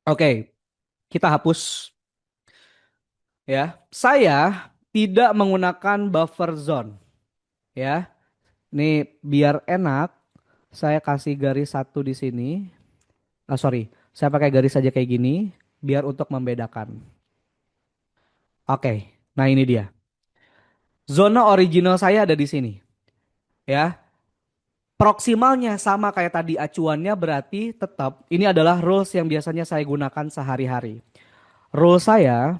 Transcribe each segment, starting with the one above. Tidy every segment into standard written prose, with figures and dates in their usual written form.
Oke, kita hapus ya. Saya tidak menggunakan buffer zone ya. Ini biar enak, saya kasih garis satu di sini. Ah, sorry, saya pakai garis saja kayak gini biar untuk membedakan. Oke, nah ini dia. Zona original saya ada di sini ya. Proksimalnya sama kayak tadi acuannya berarti tetap ini adalah rules yang biasanya saya gunakan sehari-hari. Rule saya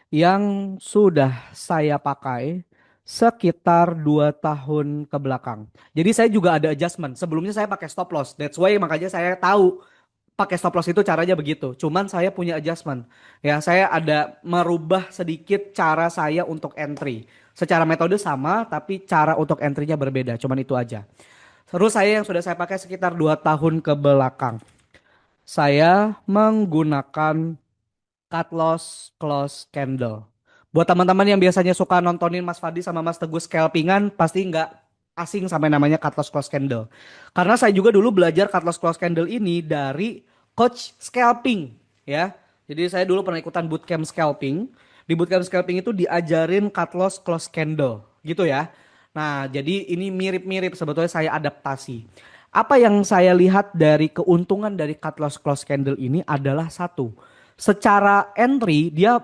yang sudah saya pakai sekitar 2 tahun ke belakang. Jadi saya juga ada adjustment. Sebelumnya saya pakai stop loss. That's why makanya saya tahu pakai stop loss itu caranya begitu. Cuman saya punya adjustment. Ya, saya ada merubah sedikit cara saya untuk entry. Secara metode sama, tapi cara untuk entry-nya berbeda. Cuman itu aja. Terus saya yang sudah saya pakai sekitar 2 tahun ke belakang. Saya menggunakan cut loss close candle. Buat teman-teman yang biasanya suka nontonin Mas Fadi sama Mas Teguh scalpingan, pasti nggak asing sampai namanya cut loss close candle. Karena saya juga dulu belajar cut loss close candle ini dari coach scalping, ya. Jadi saya dulu pernah ikutan bootcamp scalping. Di bootcamp scalping itu diajarin cut loss close candle, gitu ya. Nah, jadi ini mirip-mirip sebetulnya saya adaptasi. Apa yang saya lihat dari keuntungan dari cut loss close candle ini adalah satu, secara entry dia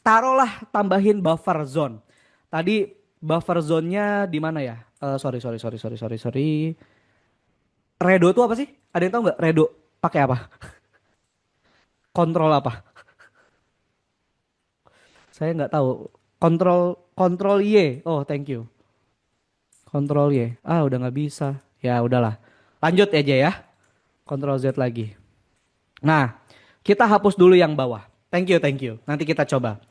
taruhlah tambahin buffer zone. Tadi buffer zone-nya di mana ya? Sorry. Redo itu apa sih? Ada yang tahu nggak? Redo pakai apa? Kontrol apa? Saya nggak tahu. Kontrol kontrol Y. Oh, thank you. Kontrol Y. Ah, udah nggak bisa. Ya udahlah. Lanjut aja ya. Kontrol Z lagi. Nah, kita hapus dulu yang bawah. Thank you. Nanti kita coba.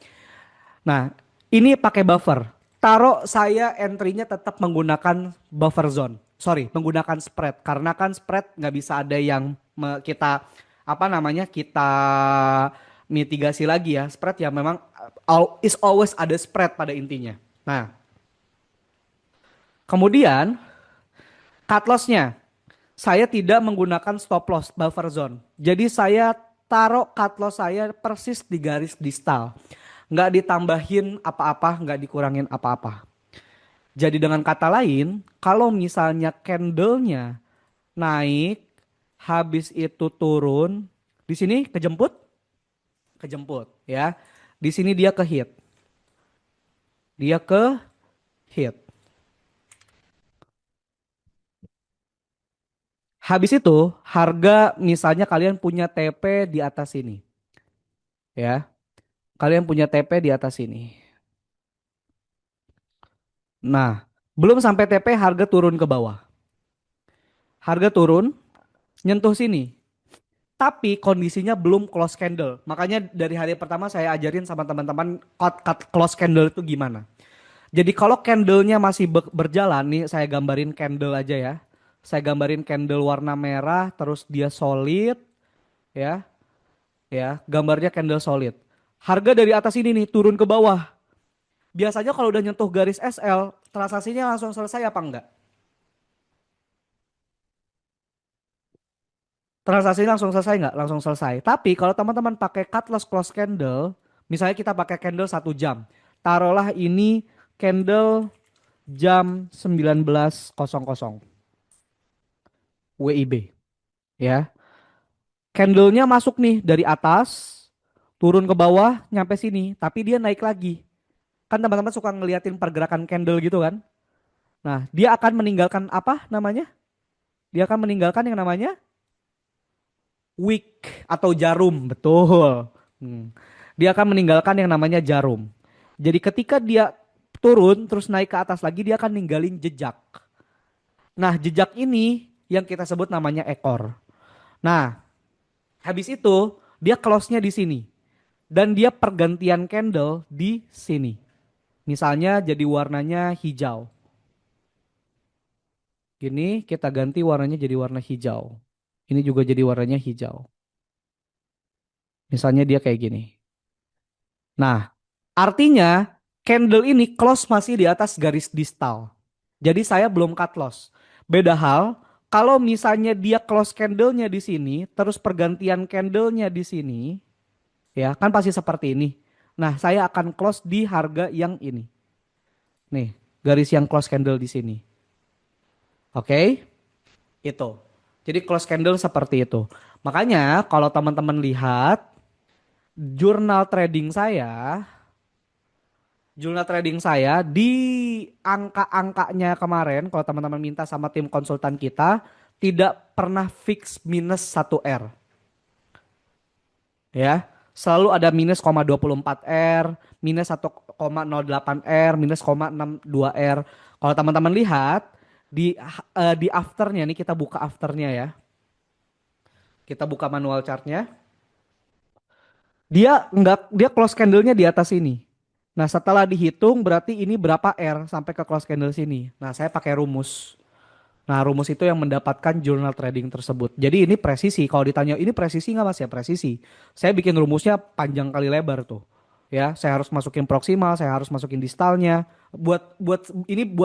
Nah, ini pakai buffer. Taruh saya entry-nya tetap menggunakan buffer zone. Sorry, menggunakan spread. Karena kan spread nggak bisa ada yang kita apa namanya kita mitigasi lagi ya. Spread ya memang is always ada spread pada intinya. Nah, kemudian cut loss-nya saya tidak menggunakan stop loss buffer zone. Jadi saya taruh cut loss saya persis di garis distal. Nggak ditambahin apa-apa, nggak dikurangin apa-apa. Jadi dengan kata lain, kalau misalnya candlenya naik, habis itu turun, di sini kejemput, kejemput ya. Di sini dia ke hit, dia ke hit. Habis itu harga misalnya kalian punya TP di atas ini, ya. Kalian punya TP di atas ini. Nah, belum sampai TP harga turun ke bawah. Harga turun, nyentuh sini. Tapi kondisinya belum close candle. Makanya dari hari pertama saya ajarin sama teman-teman cut close candle itu gimana. Jadi kalau candlenya masih berjalan nih, saya gambarin candle aja ya. Saya gambarin candle warna merah, terus dia solid, ya, ya. Gambarnya candle solid. Harga dari atas ini nih turun ke bawah. Biasanya kalau udah nyentuh garis SL, transaksinya langsung selesai apa enggak? Transaksi langsung selesai nggak? Langsung selesai. Tapi kalau teman-teman pakai cut loss close candle, misalnya kita pakai candle 1 jam. Taruhlah ini candle jam 19.00 WIB. Ya. Candlenya masuk nih dari atas, turun ke bawah, nyampe sini. Tapi dia naik lagi. Kan teman-teman suka ngeliatin pergerakan candle gitu kan? Nah, dia akan meninggalkan apa namanya? Dia akan meninggalkan yang namanya wick atau jarum. Betul. Hmm. Dia akan meninggalkan yang namanya jarum. Jadi ketika dia turun terus naik ke atas lagi dia akan ninggalin jejak. Nah, jejak ini yang kita sebut namanya ekor. Nah, habis itu dia close-nya di sini dan dia pergantian candle di sini. Misalnya jadi warnanya hijau. Gini kita ganti warnanya jadi warna hijau. Ini juga jadi warnanya hijau. Misalnya dia kayak gini. Nah, artinya candle ini close masih di atas garis distal. Jadi saya belum cut loss. Beda hal Kalau misalnya dia close candle-nya di sini, terus pergantian candle-nya di sini, ya kan pasti seperti ini. Nah, saya akan close di harga yang ini. Nih, garis yang close candle di sini. Oke, itu. Jadi close candle seperti itu. Makanya kalau teman-teman lihat jurnal trading saya, jurnal trading saya di angka-angkanya kemarin, kalau teman-teman minta sama tim konsultan kita, tidak pernah fix minus 1 R. Ya, selalu ada minus 0,24 R, minus 1,08 R, minus 0,62 R. Kalau teman-teman lihat di afternya nih, kita buka afternya ya. Kita buka manual chartnya. Dia close candle-nya di atas ini. Nah, setelah dihitung berarti ini berapa R sampai ke close candle sini. Nah, saya pakai rumus. Nah, rumus itu yang mendapatkan jurnal trading tersebut. Jadi ini presisi. Kalau ditanya ini presisi nggak mas ya? Presisi. Saya bikin rumusnya panjang kali lebar tuh. Ya, saya harus masukin proksimal, saya harus masukin distalnya. Buat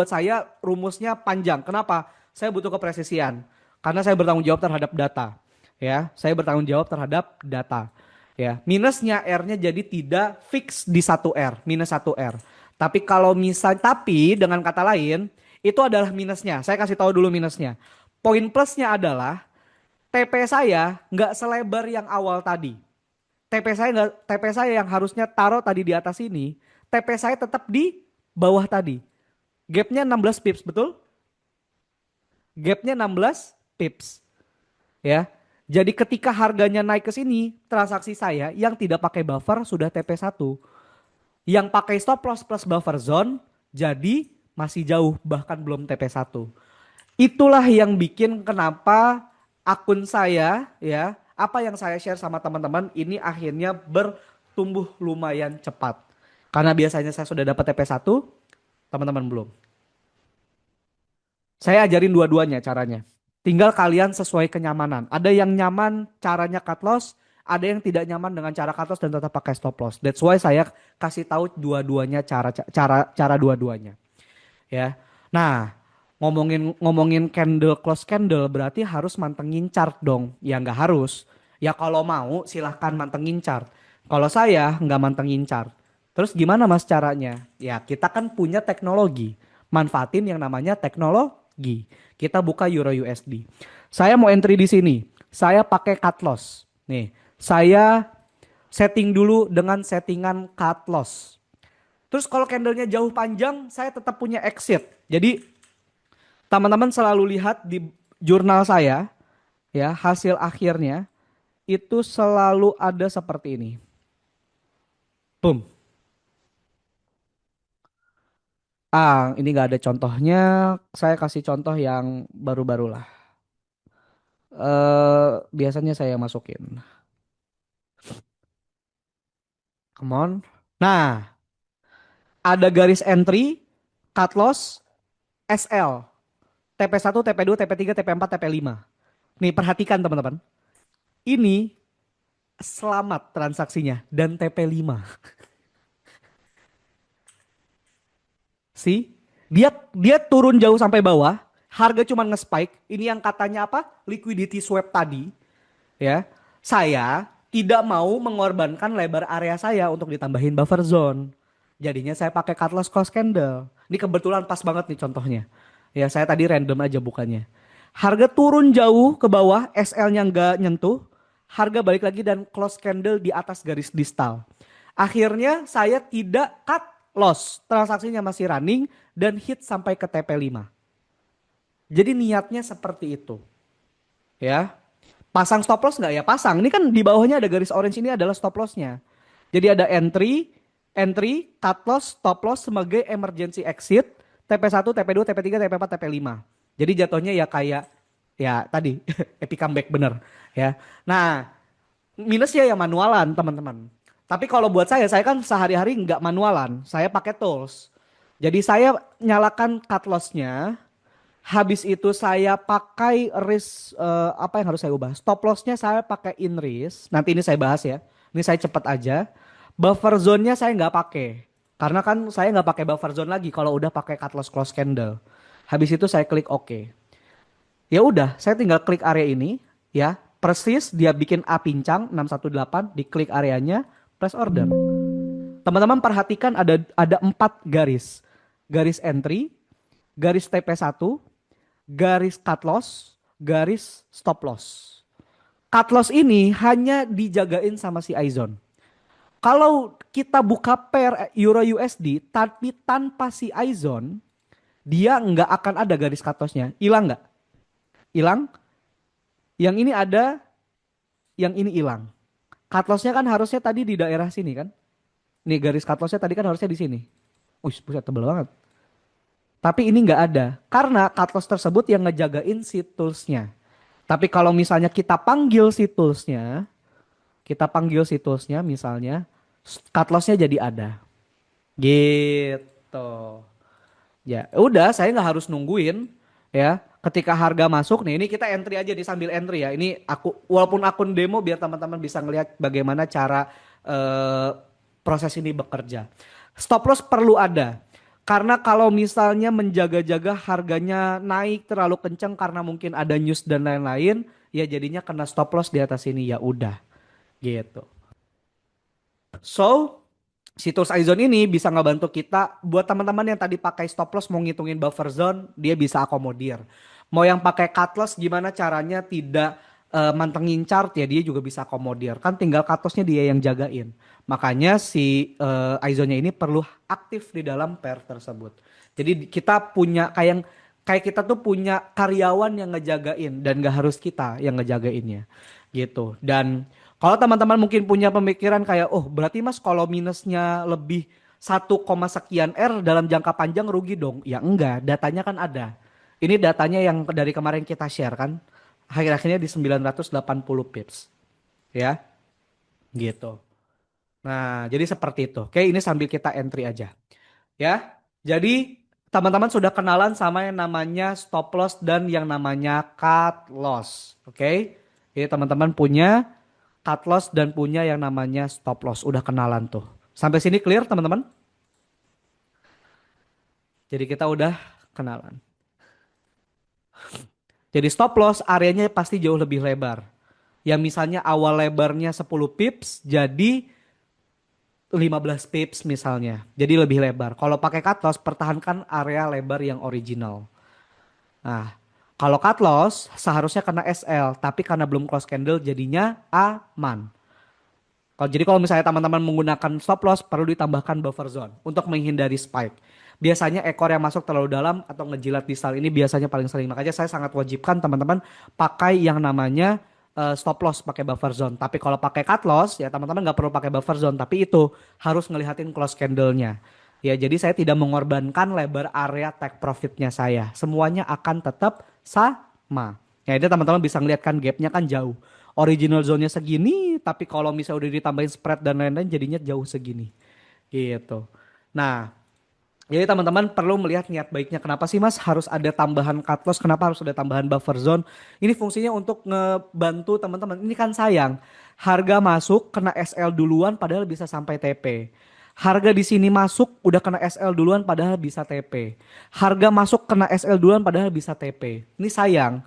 saya rumusnya panjang. Kenapa? Saya butuh kepresisian. Karena saya bertanggung jawab terhadap data. Ya, saya bertanggung jawab terhadap data. Ya, minusnya R-nya jadi tidak fix di 1 R, minus 1 R. Tapi dengan kata lain, itu adalah minusnya. Saya kasih tahu dulu minusnya. Poin plusnya adalah TP saya nggak selebar yang awal tadi. TP saya yang harusnya taruh tadi di atas ini, TP saya tetap di bawah tadi. Gapnya 16 pips, betul? Gapnya 16 pips. Ya. Jadi ketika harganya naik ke sini, transaksi saya yang tidak pakai buffer sudah TP1. Yang pakai stop loss plus buffer zone jadi masih jauh, bahkan belum TP1. Itulah yang bikin kenapa akun saya ya, apa yang saya share sama teman-teman ini akhirnya bertumbuh lumayan cepat. Karena biasanya saya sudah dapat TP1, teman-teman belum. Saya ajarin dua-duanya caranya. Tinggal kalian sesuai kenyamanan. Ada yang nyaman caranya cut loss, ada yang tidak nyaman dengan cara cut loss dan tetap pakai stop loss. That's why saya kasih tahu dua-duanya cara dua-duanya. Ya. Nah, ngomongin ngomongin candle close candle berarti harus mantengin chart dong. Ya nggak harus. Ya kalau mau silahkan mantengin chart. Kalau saya nggak mantengin chart. Terus gimana mas caranya? Ya kita kan punya teknologi. Manfaatin yang namanya teknologi. Kita buka Euro USD. Saya mau entry di sini. Saya pakai cut loss. Nih, saya setting dulu dengan settingan cut loss. Terus kalau candlenya jauh panjang, saya tetap punya exit. Jadi teman-teman selalu lihat di jurnal saya, ya hasil akhirnya itu selalu ada seperti ini. Boom. Ini nggak ada contohnya. Saya kasih contoh yang baru-baru lah. Biasanya saya masukin. Come on. Nah, ada garis entry, cut loss, SL, TP1, TP2, TP3, TP4, TP5. Nih perhatikan teman-teman. Ini selamat transaksinya dan TP5. See? Dia turun jauh sampai bawah, harga cuma nge-spike. Ini yang katanya apa? Liquidity swap tadi, ya. Saya tidak mau mengorbankan lebar area saya untuk ditambahin buffer zone. Jadinya saya pakai cut loss close candle. Ini kebetulan pas banget nih contohnya. Ya, saya tadi random aja bukannya. Harga turun jauh ke bawah, SL-nya nggak nyentuh, harga balik lagi dan close candle di atas garis distal. Akhirnya saya tidak cut loss, transaksinya masih running dan hit sampai ke TP5. Jadi niatnya seperti itu. Ya. Pasang stop loss nggak ya? Pasang. Ini kan di bawahnya ada garis orange ini adalah stop lossnya. Jadi ada entry, cut loss, stop loss sebagai emergency exit, TP1, TP2, TP3, TP4, TP5. Jadi jatuhnya ya kayak ya tadi epic comeback bener ya. Nah, minusnya ya manualan teman-teman. Tapi kalau buat saya kan sehari-hari nggak manualan, saya pakai tools. Jadi saya nyalakan cut loss-nya, habis itu saya pakai risk apa yang harus saya ubah? Stop loss-nya saya pakai in risk. Nanti ini saya bahas ya. Ini saya cepat aja. Buffer zone-nya saya nggak pakai. Karena kan saya nggak pakai buffer zone lagi kalau udah pakai cut loss close candle. Habis itu saya klik OK. Ya udah, saya tinggal klik area ini ya. Persis dia bikin A pincang 618, diklik areanya, press order. Teman-teman perhatikan ada 4 garis. Garis entry, garis TP1, garis cut loss, garis stop loss. Cut loss ini hanya dijagain sama si Aizon. Kalau kita buka pair Euro USD tapi tanpa si Aizon, dia nggak akan ada garis cut loss-nya. Hilang nggak? Hilang. Yang ini ada, yang ini hilang. Cut loss-nya kan harusnya tadi di daerah sini kan? Nih garis cut loss-nya tadi kan harusnya di sini. Wih, buset tebel banget. Tapi ini nggak ada. Karena cut loss tersebut yang ngejagain si tools-nya. Tapi kalau misalnya kita panggil si toolsnya misalnya, cut loss-nya jadi ada. Gitu. Ya, udah saya nggak harus nungguin ya. Ketika harga masuk nih, ini kita entry aja nih sambil entry ya. Ini aku walaupun akun demo biar teman-teman bisa ngelihat bagaimana cara eh, proses ini bekerja. Stop loss perlu ada. Karena kalau misalnya menjaga-jaga harganya naik terlalu kencang karena mungkin ada news dan lain-lain, ya jadinya kena stop loss di atas ini ya udah gitu. So, si tools Aizone ini bisa ngebantu kita buat teman-teman yang tadi pakai stop loss mau ngitungin buffer zone, dia bisa akomodir. Mau yang pakai cut loss gimana caranya tidak mantengin chart ya dia juga bisa akomodir. Kan tinggal cut lossnya dia yang jagain. Makanya si Aizone ini perlu aktif di dalam pair tersebut. Jadi kita punya kayak kita tuh punya karyawan yang ngejagain dan gak harus kita yang ngejagainnya gitu. Dan kalau teman-teman mungkin punya pemikiran kayak, oh berarti mas kalau minusnya lebih 1, sekian R dalam jangka panjang rugi dong. Ya enggak, datanya kan ada. Ini datanya yang dari kemarin kita share kan. Akhir-akhirnya di 980 pips. Ya, gitu. Nah, jadi seperti itu. Oke, ini sambil kita entry aja. Ya, jadi teman-teman sudah kenalan sama yang namanya stop loss dan yang namanya cut loss. Oke, jadi teman-teman punya cut loss dan punya yang namanya stop loss. Udah kenalan tuh. Sampai sini clear teman-teman? Jadi kita udah kenalan. Jadi stop loss areanya pasti jauh lebih lebar. Yang misalnya awal lebarnya 10 pips jadi 15 pips misalnya. Jadi lebih lebar. Kalau pakai cut loss pertahankan area lebar yang original. Nah, kalau cut loss seharusnya kena SL, tapi karena belum close candle jadinya aman. Jadi kalau misalnya teman-teman menggunakan stop loss perlu ditambahkan buffer zone untuk menghindari spike. Biasanya ekor yang masuk terlalu dalam atau ngejilat di style ini biasanya paling sering. Makanya saya sangat wajibkan teman-teman pakai yang namanya stop loss pakai buffer zone. Tapi kalau pakai cut loss ya teman-teman nggak perlu pakai buffer zone. Tapi itu harus ngelihatin close candle-nya. Ya jadi saya tidak mengorbankan lebar area take profitnya saya. Semuanya akan tetap sama. Ya ini teman-teman bisa ngeliat kan gapnya kan jauh. Original zone-nya segini, tapi kalau misalnya udah ditambahin spread dan lain-lain jadinya jauh segini. Gitu. Nah, jadi teman-teman perlu melihat niat baiknya. Kenapa sih Mas harus ada tambahan cut loss? Kenapa harus ada tambahan buffer zone? Ini fungsinya untuk ngebantu teman-teman. Ini kan sayang. Harga masuk kena SL duluan padahal bisa sampai TP. Harga di sini masuk udah kena SL duluan padahal bisa TP. Harga masuk kena SL duluan padahal bisa TP. Ini sayang.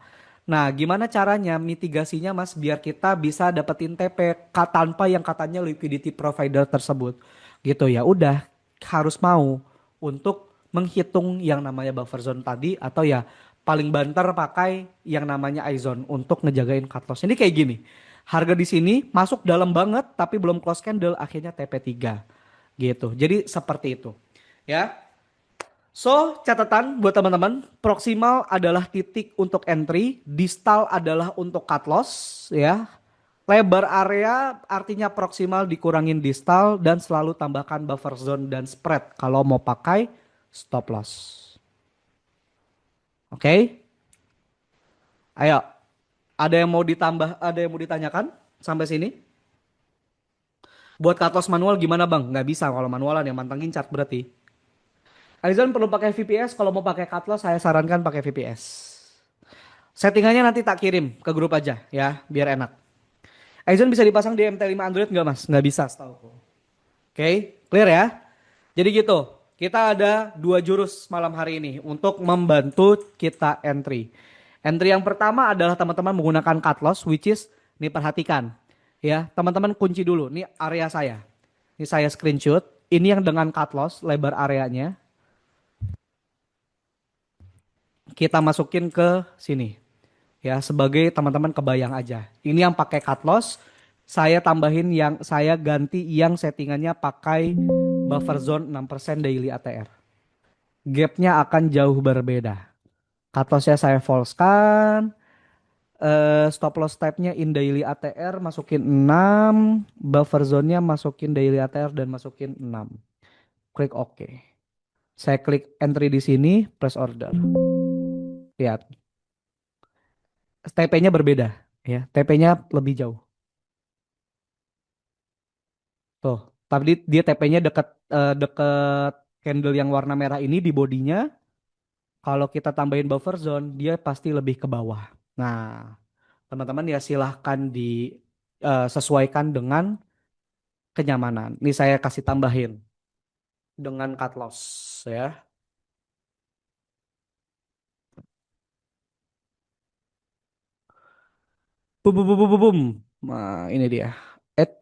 Nah, gimana caranya mitigasinya Mas biar kita bisa dapetin TP tanpa yang katanya liquidity provider tersebut. Gitu ya. Udah harus mau untuk menghitung yang namanya buffer zone tadi atau ya paling banter pakai yang namanya iZone untuk ngejagain cut loss. Ini kayak gini. Harga di sini masuk dalam banget tapi belum close candle akhirnya TP3 gitu. Jadi seperti itu. Ya. So, catatan buat teman-teman, proximal adalah titik untuk entry, distal adalah untuk cut loss, ya. Lebar area artinya proximal dikurangin distal dan selalu tambahkan buffer zone dan spread kalau mau pakai stop loss. Oke? Ayo, ada yang mau ditambah, ada yang mau ditanyakan sampai sini? Buat cut loss manual gimana bang? Nggak bisa kalau manualan yang mantengin chart berarti. Aizan perlu pakai VPS, kalau mau pakai cut loss saya sarankan pakai VPS. Settingannya nanti tak kirim ke grup aja ya, biar enak. Aizon bisa dipasang di MT5 Android nggak mas? Nggak bisa setahu. Oke, clear ya? Jadi gitu, kita ada 2 jurus malam hari ini untuk membantu kita entry. Entry yang pertama adalah teman-teman menggunakan cut loss, which is, nih perhatikan. Ya, teman-teman kunci dulu. Ini area saya. Ini saya screenshot. Ini yang dengan cut loss, lebar areanya. Kita masukin ke sini. Ya, sebagai teman-teman kebayang aja. Ini yang pakai cut loss. Saya tambahin yang, saya ganti yang settingannya pakai buffer zone 6% daily ATR. Gapnya akan jauh berbeda. Cut lossnya saya false-kan. Stop loss type-nya in daily ATR masukin 6, buffer zone-nya masukin daily ATR dan masukin 6. Klik OK. Saya klik entry di sini, press order. Lihat, TP-nya berbeda ya. TP-nya lebih jauh. Tuh, tapi dia TP-nya deket candle yang warna merah ini di bodinya. Kalau kita tambahin buffer zone, dia pasti lebih ke bawah. Nah, teman-teman ya silahkan disesuaikan dengan kenyamanan. Ini saya kasih tambahin dengan cut loss ya. Bum, bum, bum, bum, bum. Nah, ini dia. Add,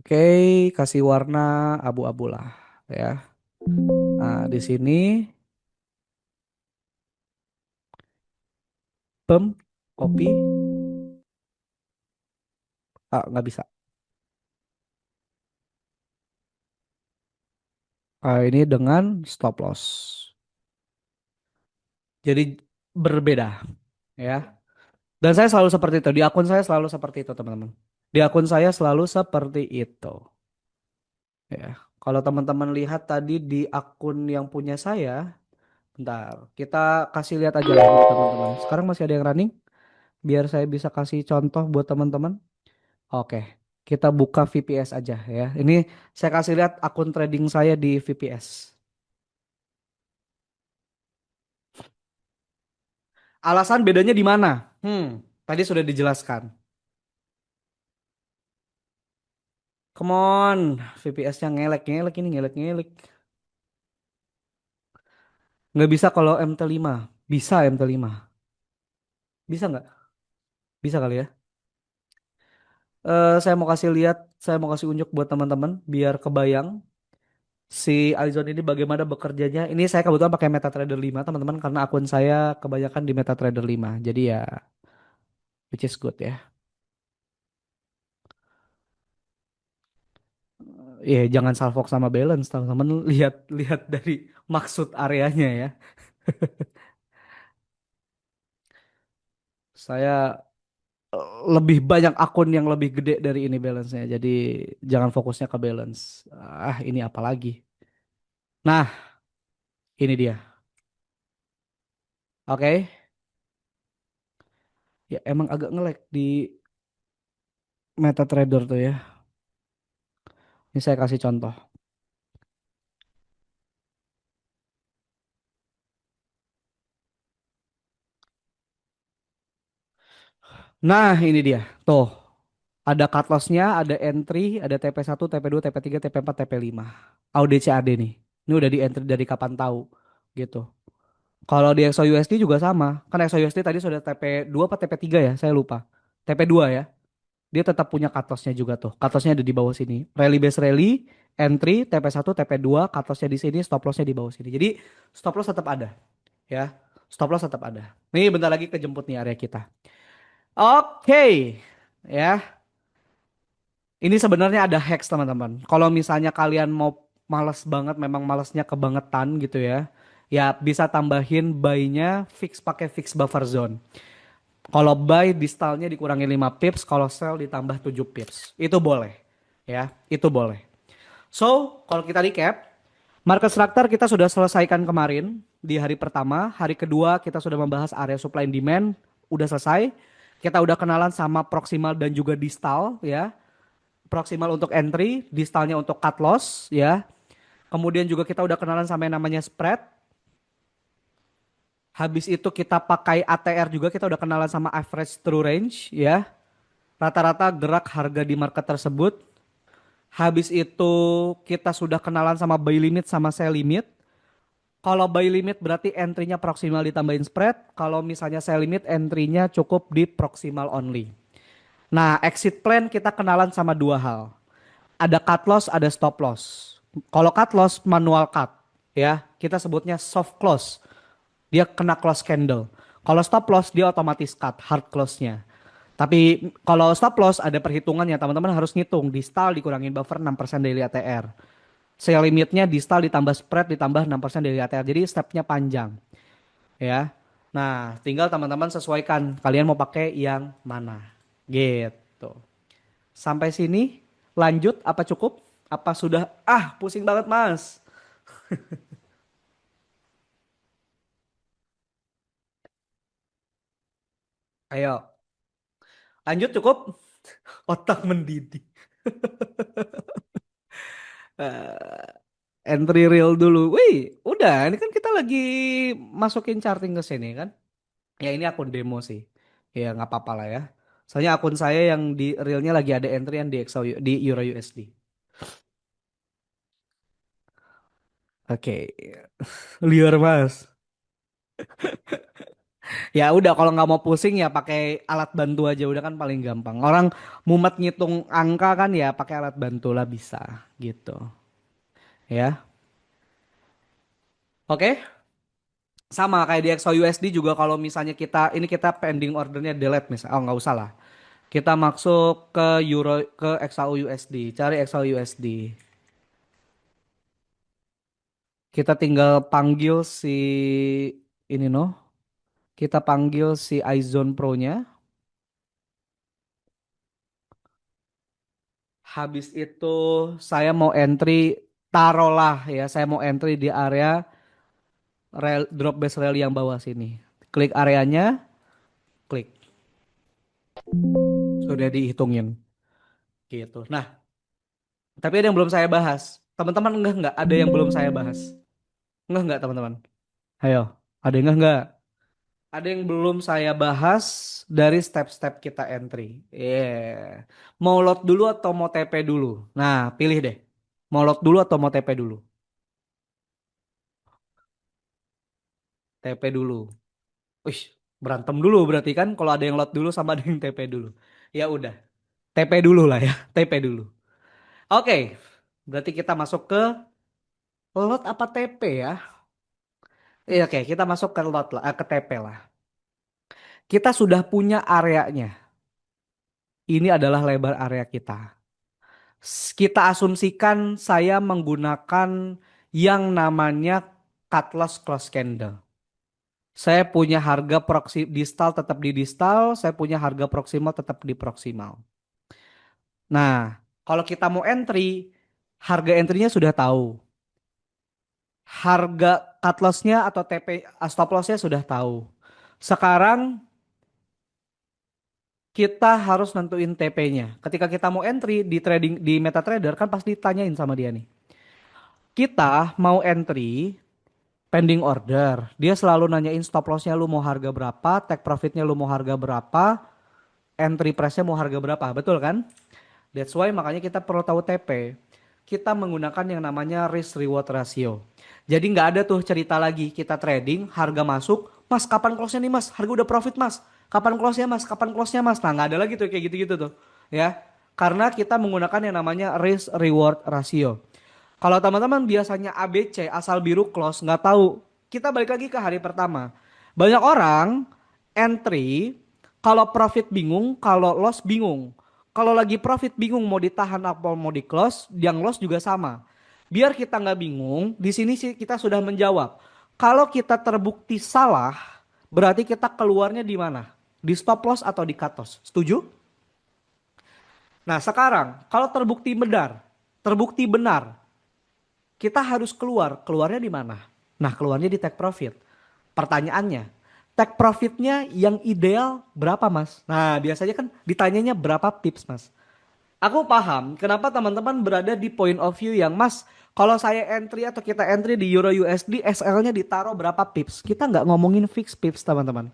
oke, kasih warna abu-abu lah ya. Nah, di sini pem copy. Ah, nggak bisa. Ah, ini dengan stop loss. Jadi berbeda ya. Dan saya selalu seperti itu. Di akun saya selalu seperti itu, teman-teman. Di akun saya selalu seperti itu. Ya. Kalau teman-teman lihat tadi di akun yang punya saya, bentar, kita kasih lihat aja lah buat teman-teman. Sekarang masih ada yang running, biar saya bisa kasih contoh buat teman-teman. Oke, kita buka VPS aja ya. Ini saya kasih lihat akun trading saya di VPS. Alasan bedanya di mana? Tadi sudah dijelaskan. Come on, VPS-nya ngelek-ngelek ini ngelek-ngelek. Nggak bisa kalau MT5. Bisa MT5. Bisa nggak? Bisa kali ya. Saya mau kasih lihat, saya mau kasih unjuk buat teman-teman biar kebayang si Alizon ini bagaimana bekerjanya. Ini saya kebetulan pakai MetaTrader 5 teman-teman karena akun saya kebanyakan di MetaTrader 5. Jadi ya which is good ya. Ya jangan salfok sama balance teman-teman lihat lihat dari maksud areanya ya. Saya lebih banyak akun yang lebih gede dari ini balance-nya. Jadi jangan fokusnya ke balance. Ah, ini apa lagi? Nah, ini dia. Oke. Ya emang agak nge-lag di MetaTrader tuh ya. Ini saya kasih contoh. Nah, ini dia. Tuh, ada cut loss-nya, ada entry, ada TP1, TP2, TP3, TP4, TP5. AUD CAD nih. Ini udah di entry dari kapan tahu gitu. Kalau di XOUSD juga sama. Kan XOUSD tadi sudah TP2 apa TP3 ya? Saya lupa. TP2 ya. Dia tetap punya cut loss-nya juga tuh. Cut loss-nya ada di bawah sini. Rally base rally, entry, TP1, TP2, cut loss-nya di sini, stop loss-nya di bawah sini. Jadi stop loss tetap ada ya. Stop loss tetap ada. Nih bentar lagi kejemput nih area kita. Oke. Ya, ini sebenarnya ada hacks teman-teman. Kalau misalnya kalian mau males banget, memang malesnya kebangetan gitu ya. Ya bisa tambahin buy-nya fix pakai fix buffer zone. Kalau buy distalnya dikurangi 5 pips, kalau sell ditambah 7 pips. Itu boleh. Ya, itu boleh. So, kalau kita recap, market structure kita sudah selesaikan kemarin di hari pertama. Hari kedua kita sudah membahas area supply and demand, udah selesai. Kita udah kenalan sama proximal dan juga distal ya. Proximal untuk entry, distalnya untuk cut loss ya. Kemudian juga kita udah kenalan sama yang namanya spread. Habis itu kita pakai ATR juga, kita udah kenalan sama average true range ya. Rata-rata gerak harga di market tersebut. Habis itu kita sudah kenalan sama buy limit sama sell limit. Kalau buy limit berarti entry-nya proximal ditambahin spread. Kalau misalnya sell limit entry-nya cukup di proximal only. Nah, exit plan kita kenalan sama dua hal. Ada cut loss, ada stop loss. Kalau cut loss manual cut, ya kita sebutnya soft close. Dia kena close candle. Kalau stop loss dia otomatis cut hard close-nya. Tapi kalau stop loss ada perhitungannya, teman-teman harus ngitung distal dikurangin buffer 6% daily ATR. Sell limitnya distal ditambah spread ditambah 6% daily ATR. Jadi stepnya panjang, ya. Nah, tinggal teman-teman sesuaikan kalian mau pakai yang mana. Gitu. Sampai sini lanjut apa cukup? Apa sudah pusing banget, Mas? Ayo, lanjut cukup? Otak mendidih. Eh, Entry real dulu. Wih, udah. Ini kan kita lagi masukin charting ke sini kan. Ya ini akun demo sih. Ya nggak apa-apa lah ya. Soalnya akun saya yang di realnya lagi ada entry yang di XO, di Euro USD. Oke, liar mas. Ya udah kalau nggak mau pusing ya pakai alat bantu aja udah kan paling gampang. Orang mumet ngitung angka kan ya pakai alat bantu lah bisa gitu. Ya. Oke, sama kayak di XO USD juga kalau misalnya kita pending ordernya delete misalnya. Oh nggak usah lah. Kita masuk ke Euro ke XAU USD, cari XAU USD. Kita tinggal panggil si ini noh. Kita panggil si iZone Pro-nya. Habis itu saya mau entry taruhlah ya, saya mau entry di area drop base rally yang bawah sini. Klik areanya, klik. Sudah dihitungin gitu. Nah, tapi ada yang belum saya bahas. Teman-teman enggak ada yang belum saya bahas. Enggak teman-teman. Ayo, ada yang enggak? Ada yang belum saya bahas dari step-step kita entry. Yeah. Mau load dulu atau mau TP dulu? Nah, pilih deh. Mau load dulu atau mau TP dulu? TP dulu. Wih, berantem dulu berarti kan kalau ada yang load dulu sama ada yang TP dulu. Ya udah, TP dulu lah ya, TP dulu. Oke, berarti kita masuk ke load apa TP ya? Iya, oke, kita masuk ke load lah, ke TP lah. Kita sudah punya areanya. Ini adalah lebar area kita. Kita asumsikan saya menggunakan yang namanya cut loss cross candle. Saya punya harga proksi distal tetap di distal, saya punya harga proksimal tetap di proksimal. Nah, kalau kita mau entry, harga entry-nya sudah tahu. Harga cut loss-nya atau TP stop loss-nya sudah tahu. Sekarang kita harus nentuin TP-nya. Ketika kita mau entry di trading di MetaTrader kan pasti ditanyain sama dia nih. Kita mau entry pending order. Dia selalu nanyain stop lossnya lu mau harga berapa, take profitnya lu mau harga berapa, entry price-nya mau harga berapa. Betul kan? That's why makanya kita perlu tahu TP. Kita menggunakan yang namanya risk reward ratio. Jadi nggak ada tuh cerita lagi kita trading harga masuk, mas kapan close-nya nih mas? Harga udah profit mas. Kapan close-nya mas? Kapan close-nya mas? Nah nggak ada lagi tuh kayak gitu-gitu tuh. Ya, karena kita menggunakan yang namanya risk reward ratio. Kalau teman-teman biasanya ABC asal biru close nggak tahu. Kita balik lagi ke hari pertama. Banyak orang entry kalau profit bingung, kalau loss bingung. Kalau lagi profit bingung mau ditahan apa mau di close, yang loss juga sama. Biar kita nggak bingung, di sini sih kita sudah menjawab. Kalau kita terbukti salah, berarti kita keluarnya di mana? Di stop loss atau di cut loss? Setuju? Nah, sekarang kalau terbukti benar, kita harus keluarnya di mana? Nah, keluarnya di take profit. Pertanyaannya, take profitnya yang ideal berapa mas? Nah, biasanya kan ditanyanya berapa pips mas? Aku paham kenapa teman-teman berada di point of view yang mas, kalau saya entry atau kita entry di Euro USD, SL-nya ditaruh berapa pips? Kita nggak ngomongin fix pips teman-teman.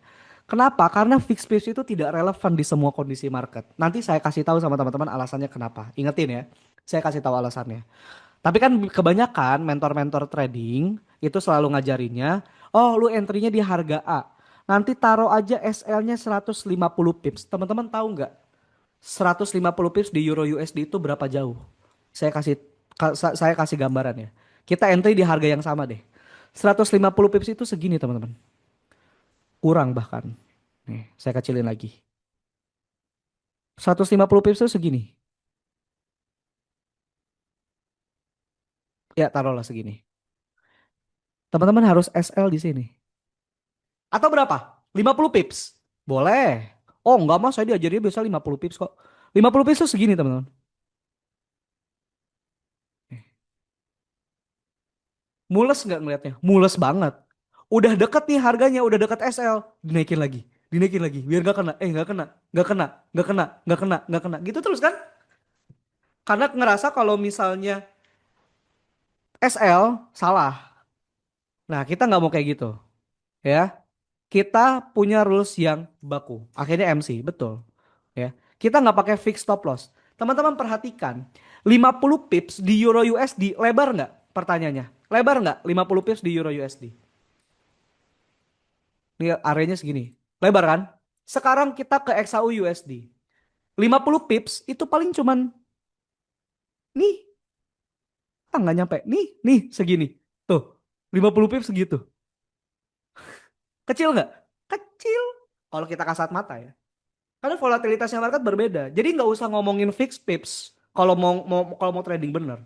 Kenapa? Karena fix pips itu tidak relevan di semua kondisi market. Nanti saya kasih tahu sama teman-teman alasannya kenapa. Ingetin ya, saya kasih tahu alasannya. Tapi kan kebanyakan mentor-mentor trading itu selalu ngajarinnya, oh lu entry-nya di harga A. Nanti taruh aja SL-nya 150 pips. Teman-teman tahu nggak 150 pips di Euro USD itu berapa jauh? Saya kasih saya kasih gambaran ya. Kita entry di harga yang sama deh. 150 pips itu segini teman-teman. Kurang bahkan. Nih, saya kecilin lagi. 150 pips itu segini. Ya, taruhlah segini. Teman-teman harus SL di sini. Atau berapa? 50 pips. Boleh. Oh, enggak mas, saya diajarin biasa 50 pips kok. 50 pips itu segini, teman-teman. Mules nggak ngelihatnya? Mules banget. Udah deket nih harganya, udah deket SL. Dinaikin lagi. Dinaikin lagi. Biar nggak kena. Nggak kena. Nggak kena. Nggak kena. Nggak kena. Nggak kena. Gitu terus kan? Karena ngerasa kalau misalnya SL salah. Nah, kita nggak mau kayak gitu. Ya. Kita punya rules yang baku. Akhirnya MC, betul. Ya. Kita nggak pakai fix stop loss. Teman-teman perhatikan, 50 pips di Euro USD lebar nggak? Pertanyaannya, lebar nggak 50 pips di Euro USD? Ini areanya segini, lebar kan? Sekarang kita ke XAU USD. 50 pips itu paling cuman nih, nggak nyampe. Nih segini. Tuh, 50 pips segitu. Kecil nggak? Kecil. Kalau kita kasat mata ya. Karena volatilitasnya market berbeda. Jadi nggak usah ngomongin fix pips kalau mau trading bener.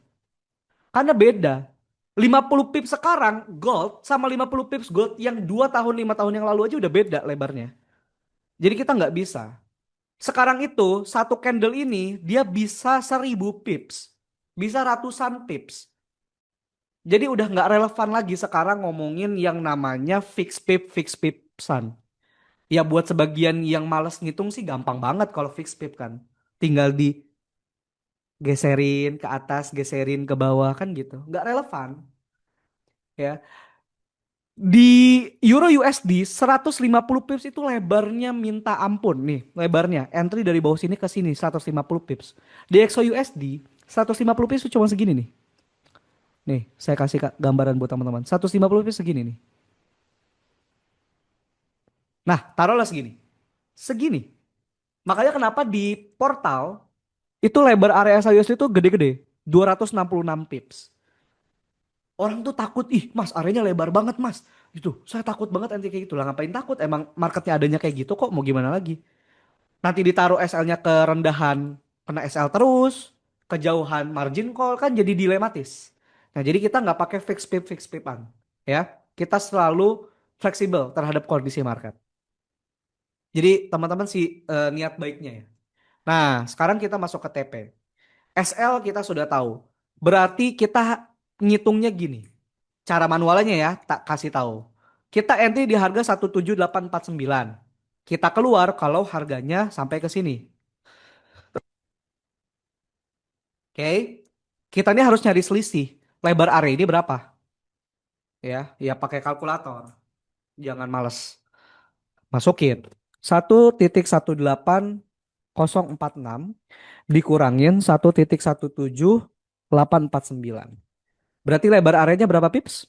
Karena beda. 50 pips sekarang gold sama 50 pips gold yang 2 tahun 5 tahun yang lalu aja udah beda lebarnya. Jadi kita nggak bisa. Sekarang itu satu candle ini dia bisa 1.000 pips. Bisa ratusan pips. Jadi udah nggak relevan lagi sekarang ngomongin yang namanya fix pipsan. Ya buat sebagian yang males ngitung sih gampang banget kalau fix pip kan. Tinggal digeserin ke atas, geserin ke bawah kan gitu. Nggak relevan ya. Di Euro USD 150 pips itu lebarnya minta ampun nih, lebarnya. Entry dari bawah sini ke sini 150 pips. Di XO USD 150 pips itu cuma segini nih. Nih, saya kasih gambaran buat teman-teman. 150 pips segini nih. Nah, taruhlah segini. Segini. Makanya kenapa di portal itu lebar area XO USD itu gede-gede. 266 pips. Orang tuh takut, ih mas areanya lebar banget mas. Gitu, saya takut banget anti kayak gitu lah. Ngapain takut? Emang marketnya adanya kayak gitu kok, mau gimana lagi? Nanti ditaruh SL-nya ke rendahan, kena SL terus, kejauhan margin call kan jadi dilematis. Nah jadi kita nggak pakai fix pipan. Ya, kita selalu fleksibel terhadap kondisi market. Jadi teman-teman sih niat baiknya ya. Nah sekarang kita masuk ke TP. SL kita sudah tahu. Berarti kita ngitungnya gini. Cara manualnya ya, tak kasih tahu. Kita entry di harga 17849. Kita keluar kalau harganya sampai ke sini. Oke. Kita ini harus nyari selisih. Lebar area ini berapa? Ya, ya pakai kalkulator. Jangan males. Masukin. 1,18046 dikurangin 1,17849. Berarti lebar areanya berapa pips?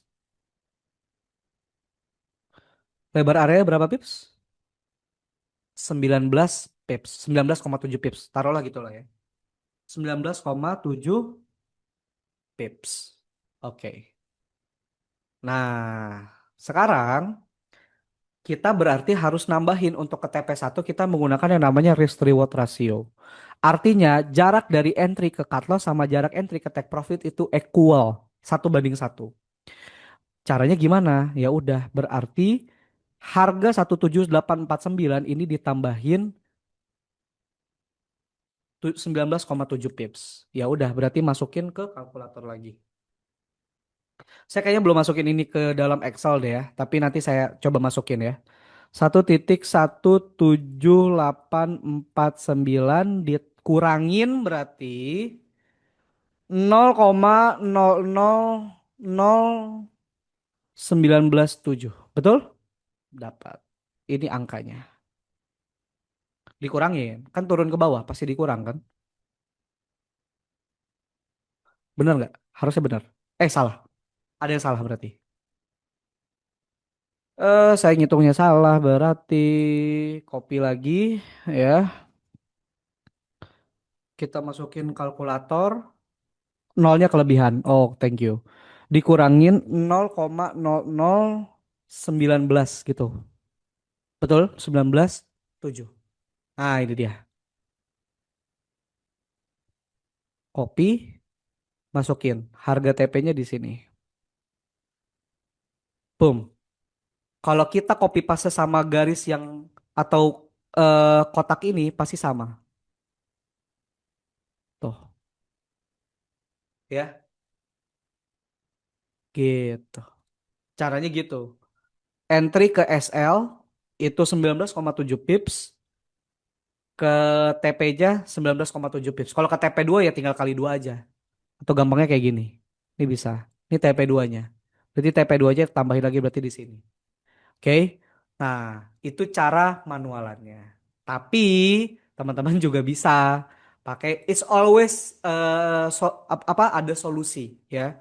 Lebar area berapa pips? 19 pips. 19,7 pips. Taruhlah gitu lah ya. 19,7 pips. Oke. Nah, sekarang kita berarti harus nambahin untuk ke TP1 kita menggunakan yang namanya risk reward ratio. Artinya jarak dari entry ke cut loss sama jarak entry ke take profit itu equal. 1:1. Caranya gimana? Ya udah berarti harga 17849 ini ditambahin 19,7 pips. Ya udah berarti masukin ke kalkulator lagi. Saya kayaknya belum masukin ini ke dalam Excel deh ya, tapi nanti saya coba masukin ya. 1,17849 dikurangin berarti 0,000197. Betul? Dapat. Ini angkanya. Dikurangin. Kan turun ke bawah, pasti dikurang kan? Bener nggak? Harusnya benar. Salah. Ada yang salah berarti. Saya ngitungnya salah berarti copy lagi ya. Kita masukin kalkulator. Nolnya kelebihan. Oh, thank you. Dikurangin 0,0019 gitu. Betul? 19,7. Nah, ini dia. Copy, masukin. Harga TP-nya di sini. Boom. Kalau kita copy paste sama garis yang atau kotak ini pasti sama. Tuh, ya. Gitu. Caranya gitu. Entry ke SL itu 19,7 pips, ke TP-nya 19,7 pips. Kalau ke TP2 ya tinggal kali 2 aja. Atau gampangnya kayak gini. Ini bisa. Ini TP2-nya. Berarti TP2 aja tambahin lagi berarti di sini. Oke. Nah, itu cara manualannya. Tapi teman-teman juga bisa pakai it's always apa ada solusi ya.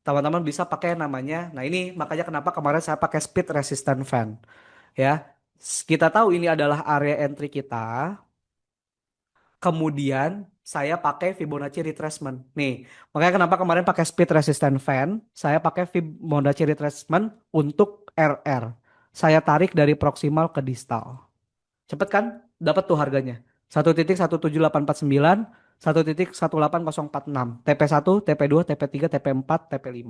Teman-teman bisa pakai namanya. Nah, ini makanya kenapa kemarin saya pakai speed resistant fan ya. Kita tahu ini adalah area entry kita. Kemudian saya pakai Fibonacci retracement. Nih, makanya kenapa kemarin pakai speed resistant fan, saya pakai Fibonacci retracement untuk RR. Saya tarik dari proximal ke distal. Cepet kan? Dapat tuh harganya. 1,17849, 1,18046. TP1, TP2, TP3, TP4, TP5.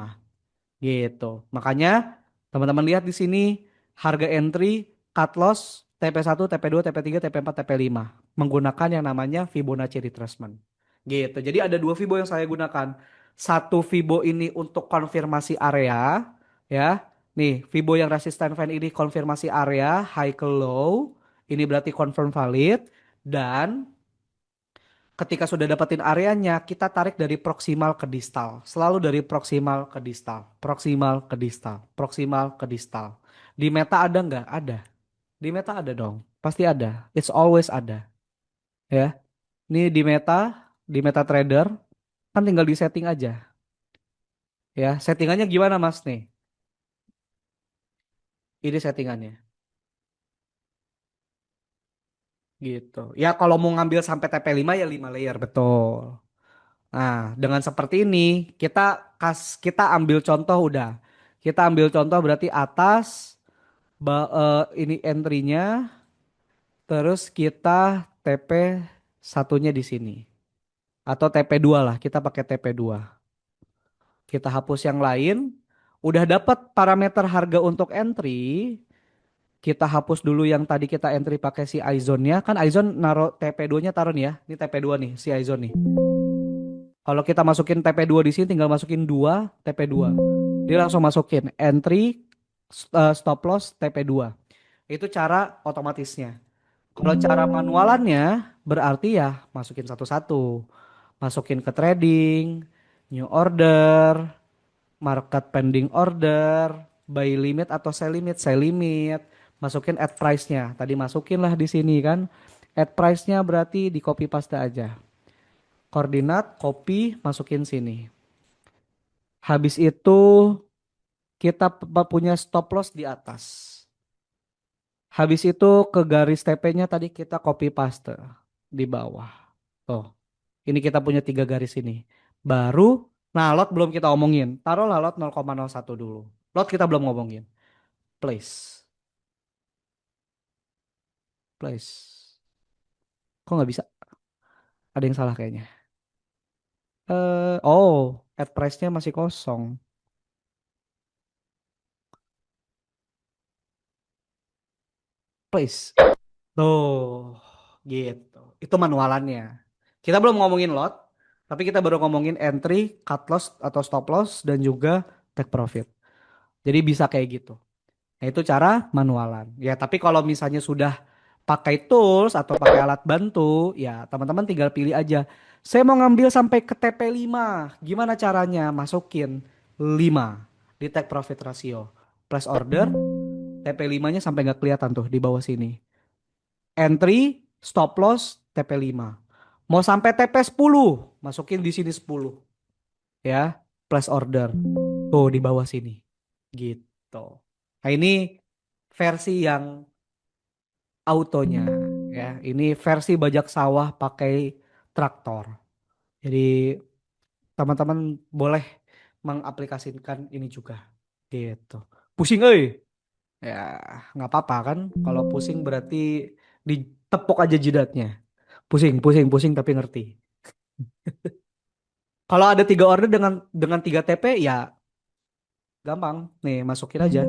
Gitu. Makanya teman-teman lihat di sini harga entry, cut loss, TP1, TP2, TP3, TP4, TP5 menggunakan yang namanya Fibonacci retracement. Gitu. Jadi ada dua Fibo yang saya gunakan. Satu Fibo ini untuk konfirmasi area, ya. Nih, Fibo yang resistant fan ini konfirmasi area high ke low. Ini berarti confirm valid dan ketika sudah dapetin areanya, kita tarik dari proksimal ke distal. Selalu dari proksimal ke distal. Proksimal ke distal. Proksimal ke distal. Di meta ada nggak? Ada. Di meta ada dong. Pasti ada. It's always ada. Ya. Ini di meta trader, kan tinggal di setting aja. Ya. Settingannya gimana Mas nih? Ini settingannya. Gitu. Ya kalau mau ngambil sampai TP5 ya 5 layer. Betul. Nah, dengan seperti ini kita ambil contoh udah. Kita ambil contoh berarti atas ini entry-nya terus kita TP satunya di sini atau TP2 lah, kita pakai TP2. Kita hapus yang lain. Udah dapat parameter harga untuk entry, kita hapus dulu yang tadi kita entry pakai si Izone-nya. Kan Izone naruh TP2-nya taruh nih ya. Ini TP2 nih, si Izone nih. Kalau kita masukin TP2 di sini tinggal masukin 2 TP2. Dia langsung masukin entry stop loss TP2. Itu cara otomatisnya. Kalau cara manualannya berarti ya masukin satu-satu. Masukin ke trading, new order, market pending order, buy limit atau sell limit, sell limit. Masukin add price-nya. Tadi masukin lah di sini kan. Add price-nya berarti di copy paste aja. Koordinat, copy, masukin sini. Habis itu kita punya stop loss di atas. Habis itu ke garis TP-nya tadi kita copy paste di bawah. Tuh, ini kita punya 3 garis ini. Baru, nah lot belum kita omongin. Taruhlah lot 0,01 dulu. Lot kita belum ngomongin. Place, place. Kok nggak bisa? Ada yang salah kayaknya. At price-nya masih kosong. Place. Tuh, gitu. Itu manualannya. Kita belum ngomongin lot, tapi kita baru ngomongin entry, cut loss atau stop loss dan juga take profit. Jadi bisa kayak gitu. Nah, itu cara manualan. Ya, tapi kalau misalnya sudah pakai tools atau pakai alat bantu, ya teman-teman tinggal pilih aja. Saya mau ngambil sampai ke TP5. Gimana caranya? Masukin 5 di take profit ratio. Place order, TP5-nya sampai nggak kelihatan tuh di bawah sini. Entry, stop loss, TP5. Mau sampai TP10, masukin di sini 10. Ya. place order. Tuh di bawah sini. Gitu. Nah, ini versi yang autonya ya. Ini versi bajak sawah pakai traktor. Jadi teman-teman boleh mengaplikasikan ini juga. Gitu. Pusing euy. Ya, nggak apa-apa kan. Kalau pusing berarti ditepok aja jidatnya. Pusing, pusing, pusing tapi ngerti. Kalau ada 3 order dengan 3 TP ya gampang. Nih, masukin aja.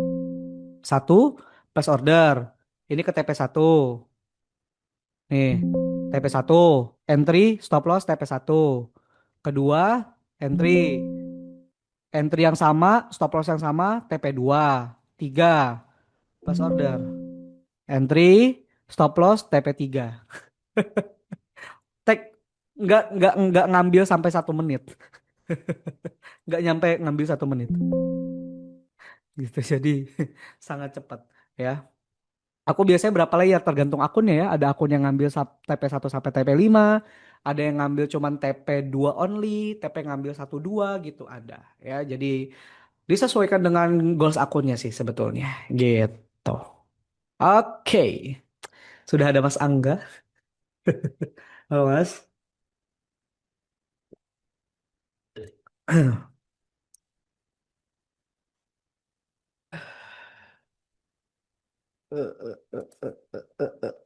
Satu, place order. Ini ke TP 1. Nih, TP 1. Entry, stop loss TP 1. Kedua, entry. Entry yang sama, stop loss yang sama, TP 2. Tiga, place order. Entry, stop loss TP 3. Tek, nggak ngambil sampai 1 menit. Nggak nyampe ngambil 1 menit. Gitu, jadi sangat cepat ya. Aku biasanya berapa layer tergantung akunnya ya. Ada akun yang ngambil TP 1 sampai TP 5, ada yang ngambil cuman TP 2 only, TP ngambil 1 2 gitu ada ya. Jadi disesuaikan dengan goals akunnya sih sebetulnya gitu. Oke, sudah ada Mas Angga. Halo Mas.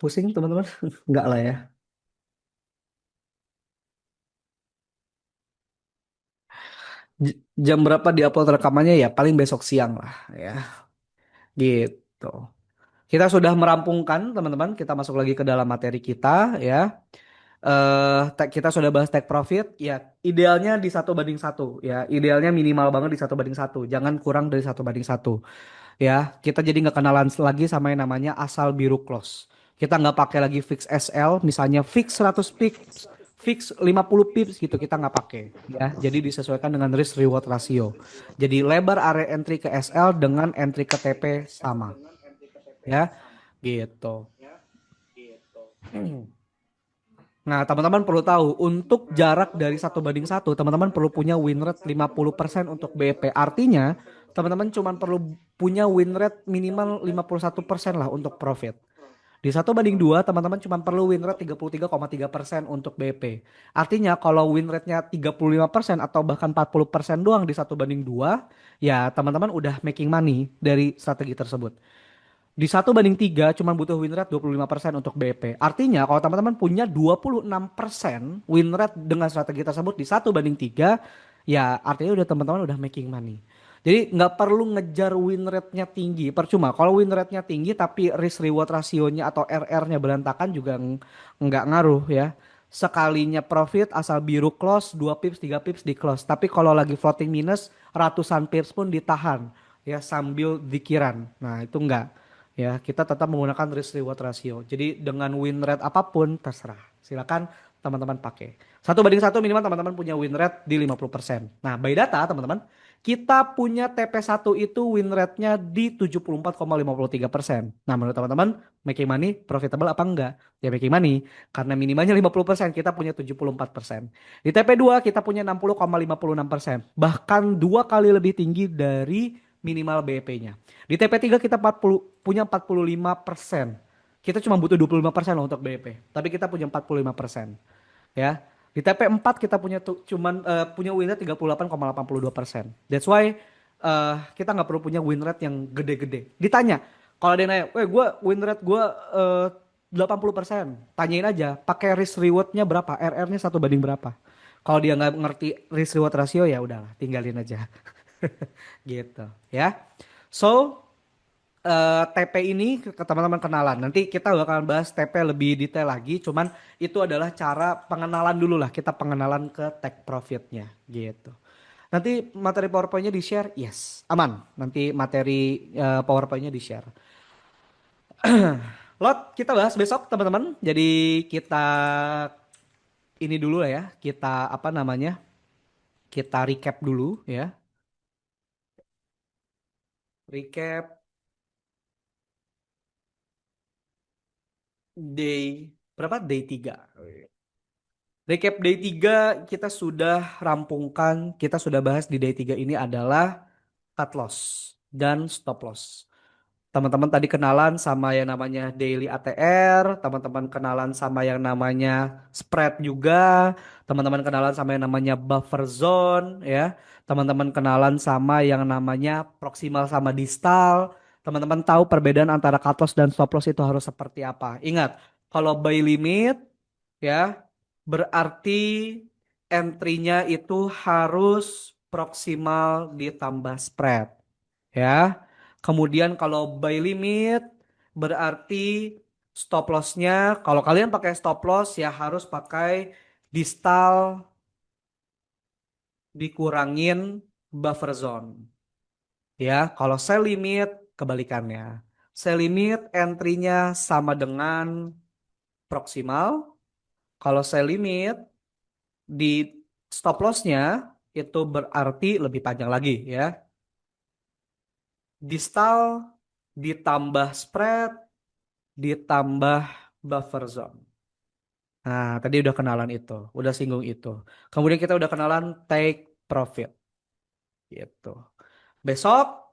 Pusing teman-teman? Enggak lah ya. Jam berapa diupload rekamannya ya? Paling besok siang lah ya. Gitu. Kita sudah merampungkan teman-teman. Kita masuk lagi ke dalam materi kita ya. Kita sudah bahas take profit ya, idealnya di 1 banding 1 ya, idealnya minimal banget di 1 banding 1, jangan kurang dari 1 banding 1 ya. Kita jadi nggak kenalan lagi sama yang namanya asal biru close. Kita nggak pakai lagi fix SL, misalnya fix 100 pips, fix 50 pips gitu, kita nggak pakai ya. Jadi disesuaikan dengan risk reward ratio. Jadi lebar area entry ke SL dengan entry ke TP sama ya gitu. Nah, teman-teman perlu tahu, untuk jarak dari 1 banding 1, teman-teman perlu punya win rate 50% untuk BP. Artinya, teman-teman cuma perlu punya win rate minimal 51% lah untuk profit. Di 1 banding 2, teman-teman cuma perlu win rate 33,3% untuk BP. Artinya, kalau win rate-nya 35% atau bahkan 40% doang di 1 banding 2, ya teman-teman udah making money dari strategi tersebut. Di 1 banding 3 cuma butuh win rate 25% untuk BP. Artinya kalau teman-teman punya 26% win rate dengan strategi tersebut di 1 banding 3, ya artinya udah teman-teman udah making money. Jadi nggak perlu ngejar win rate-nya tinggi. Percuma kalau win rate-nya tinggi tapi risk reward rasionya atau RR-nya berantakan juga nggak ngaruh ya. Sekalinya profit asal biru close 2 pips 3 pips di close. Tapi kalau lagi floating minus ratusan pips pun ditahan ya sambil dikiran. Nah, itu enggak. Ya, kita tetap menggunakan risk reward ratio. Jadi dengan win rate apapun terserah. Silakan teman-teman pakai. 1 banding 1 minimal teman-teman punya win rate di 50%. Nah, by data teman-teman, kita punya TP 1 itu win rate-nya di 74,53%. Nah, menurut teman-teman, making money profitable apa enggak? Ya making money. Karena minimalnya 50%, kita punya 74%. Di TP 2 kita punya 60,56%. Bahkan 2 kali lebih tinggi dari minimal BP-nya. Di TP 3 kita punya 45%. Kita cuma butuh 25% loh untuk BP. Tapi kita punya 45%. Ya. Di TP 4 kita punya win rate 38,82%. That's why kita nggak perlu punya win rate yang gede-gede. Ditanya, kalau ada yang nanya, gue win rate gue 80%. Tanyain aja, pakai risk rewardnya berapa? RR-nya 1 banding berapa? Kalau dia nggak ngerti risk reward ratio ya udahlah, tinggalin aja. Gitu ya. So, TP ini ke teman-teman kenalan. Nanti kita bakalan bahas TP lebih detail lagi. Cuman itu adalah cara pengenalan dulu lah. Kita pengenalan ke take profitnya gitu. Nanti materi PowerPoint-nya di-share? Yes, aman. Nanti materi PowerPoint-nya di-share. Lot, kita bahas besok teman-teman. Jadi kita ini dulu lah ya. Kita apa namanya? Kita recap dulu ya. Recap day berapa? Day 3. Recap day 3 kita sudah rampungkan, kita sudah bahas di day 3 ini adalah cut loss dan stop loss. Teman-teman tadi kenalan sama yang namanya daily ATR, teman-teman kenalan sama yang namanya spread juga, teman-teman kenalan sama yang namanya buffer zone ya. Teman-teman kenalan sama yang namanya proximal sama distal. Teman-teman tahu perbedaan antara cut loss dan stop loss itu harus seperti apa. Ingat, kalau buy limit ya berarti entry-nya itu harus proximal ditambah spread ya. Kemudian kalau buy limit berarti stop loss-nya kalau kalian pakai stop loss ya harus pakai distal dikurangin buffer zone. Ya, kalau sell limit kebalikannya. Sell limit entry-nya sama dengan proximal. Kalau sell limit di stop loss-nya itu berarti lebih panjang lagi ya. Distal ditambah spread ditambah buffer zone. Nah, tadi udah kenalan itu, udah singgung itu. Kemudian kita udah kenalan take profit gitu. Besok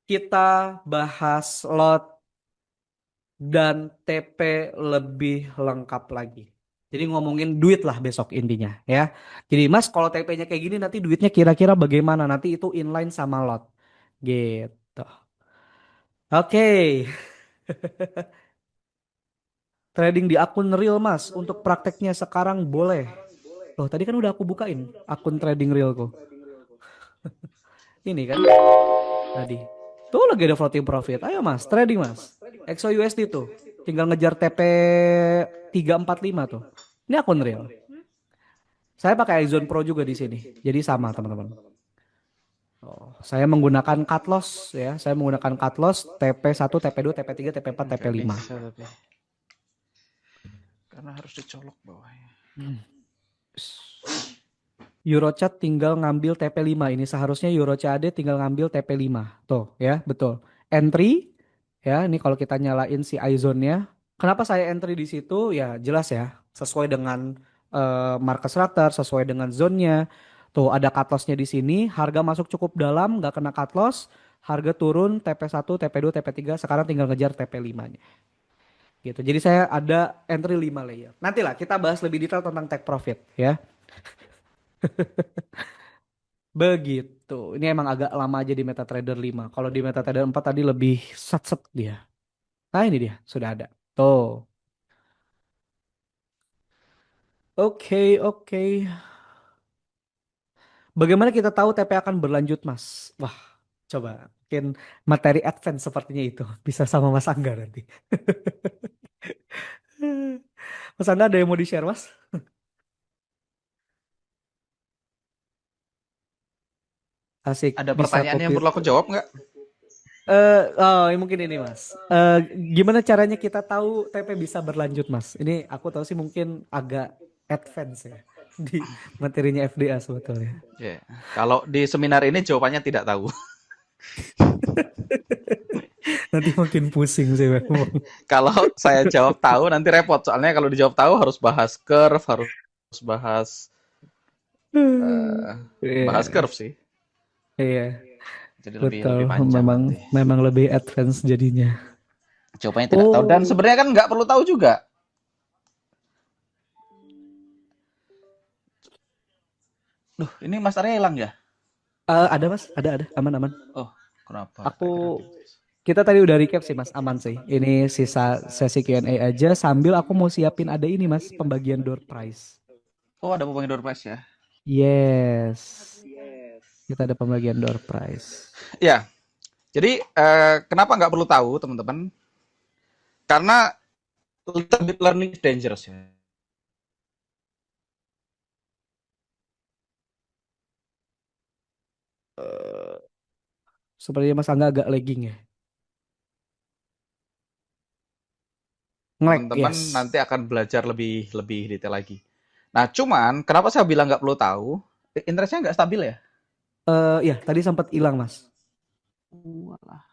kita bahas lot dan TP lebih lengkap lagi. Jadi ngomongin duit lah besok intinya ya. Jadi Mas kalau TP-nya kayak gini nanti duitnya kira-kira bagaimana? Nanti itu inline sama lot. Gitu. Oke, trading di akun real Mas. Untuk prakteknya sekarang boleh. Loh, tadi kan udah aku bukain akun trading realku. Ini kan tadi. Tuh lagi ada floating profit. Ayo Mas, trading Mas. XOUSD tuh. Tinggal ngejar TP 345 tuh. Ini akun real. Saya pakai iZone Pro juga di sini. Jadi sama teman-teman. Oh, saya menggunakan cut loss ya. Saya menggunakan cut loss TP1, TP2, TP3, TP4, Nggak TP5. bisa tapi karena harus dicolok bawahnya. Eurochat tinggal ngambil TP5. Ini seharusnya Eurochat tinggal ngambil TP5. Tuh ya, betul. Entry ya, ini kalau kita nyalain si iZone-nya. Kenapa saya entry di situ? Ya jelas ya, sesuai dengan market structure, sesuai dengan zone-nya. Tuh ada cut loss-nya di sini, harga masuk cukup dalam, nggak kena cut loss. Harga turun TP1, TP2, TP3, sekarang tinggal ngejar TP5-nya. Gitu. Jadi saya ada entry 5 layer. Nantilah kita bahas lebih detail tentang take profit ya. Begitu. Ini emang agak lama aja di MetaTrader 5. Kalau di MetaTrader 4 tadi lebih sat-set dia. Nah ini dia, sudah ada. Tuh. Oke, oke. Bagaimana kita tahu TP akan berlanjut, Mas? Wah, coba. Mungkin materi advance sepertinya itu. Bisa sama Mas Angga nanti. Mas Angga ada yang mau di-share, Mas? Asik, Ada bisa pertanyaan yang kopi. perlu aku jawab nggak? Oh, mungkin ini Mas. Gimana caranya kita tahu TP bisa berlanjut Mas? Ini aku tahu sih mungkin agak advance ya di materinya FDA sebetulnya. Ya, kalau di seminar ini jawabannya tidak tahu. Nanti makin pusing sih memang. Kalau saya jawab tahu nanti repot. Soalnya kalau dijawab tahu harus bahas curve, harus eh, bahas Iya, curve sih. iya, Jadi lebih betul. lebih panjang Memang nanti. memang lebih advance jadinya. Jawabannya tidak tahu dan Oh, sebenarnya kan nggak perlu tahu juga. Duh, ini Mas Arya hilang ya? ada Mas, ada, aman-aman. Oh, kenapa? Aku Tak kira. kita tadi udah recap sih Mas, aman sih. Ini sisa sesi Q&A aja sambil aku mau siapin ada ini Mas, pembagian door prize. Oh, ada pemain door prize ya? Yes. Kita ada pembagian door prize. Ya, jadi kenapa nggak perlu tahu teman-teman? Karena little bit learning is dangerous ya. Sepertinya Mas Angga agak lagging ya. Nge-lag, Teman-teman yes. nanti akan belajar lebih lebih detail lagi. Nah, cuman kenapa saya bilang nggak perlu tahu? Interestnya nggak stabil ya? Ya, tadi sempat hilang Mas. Walah,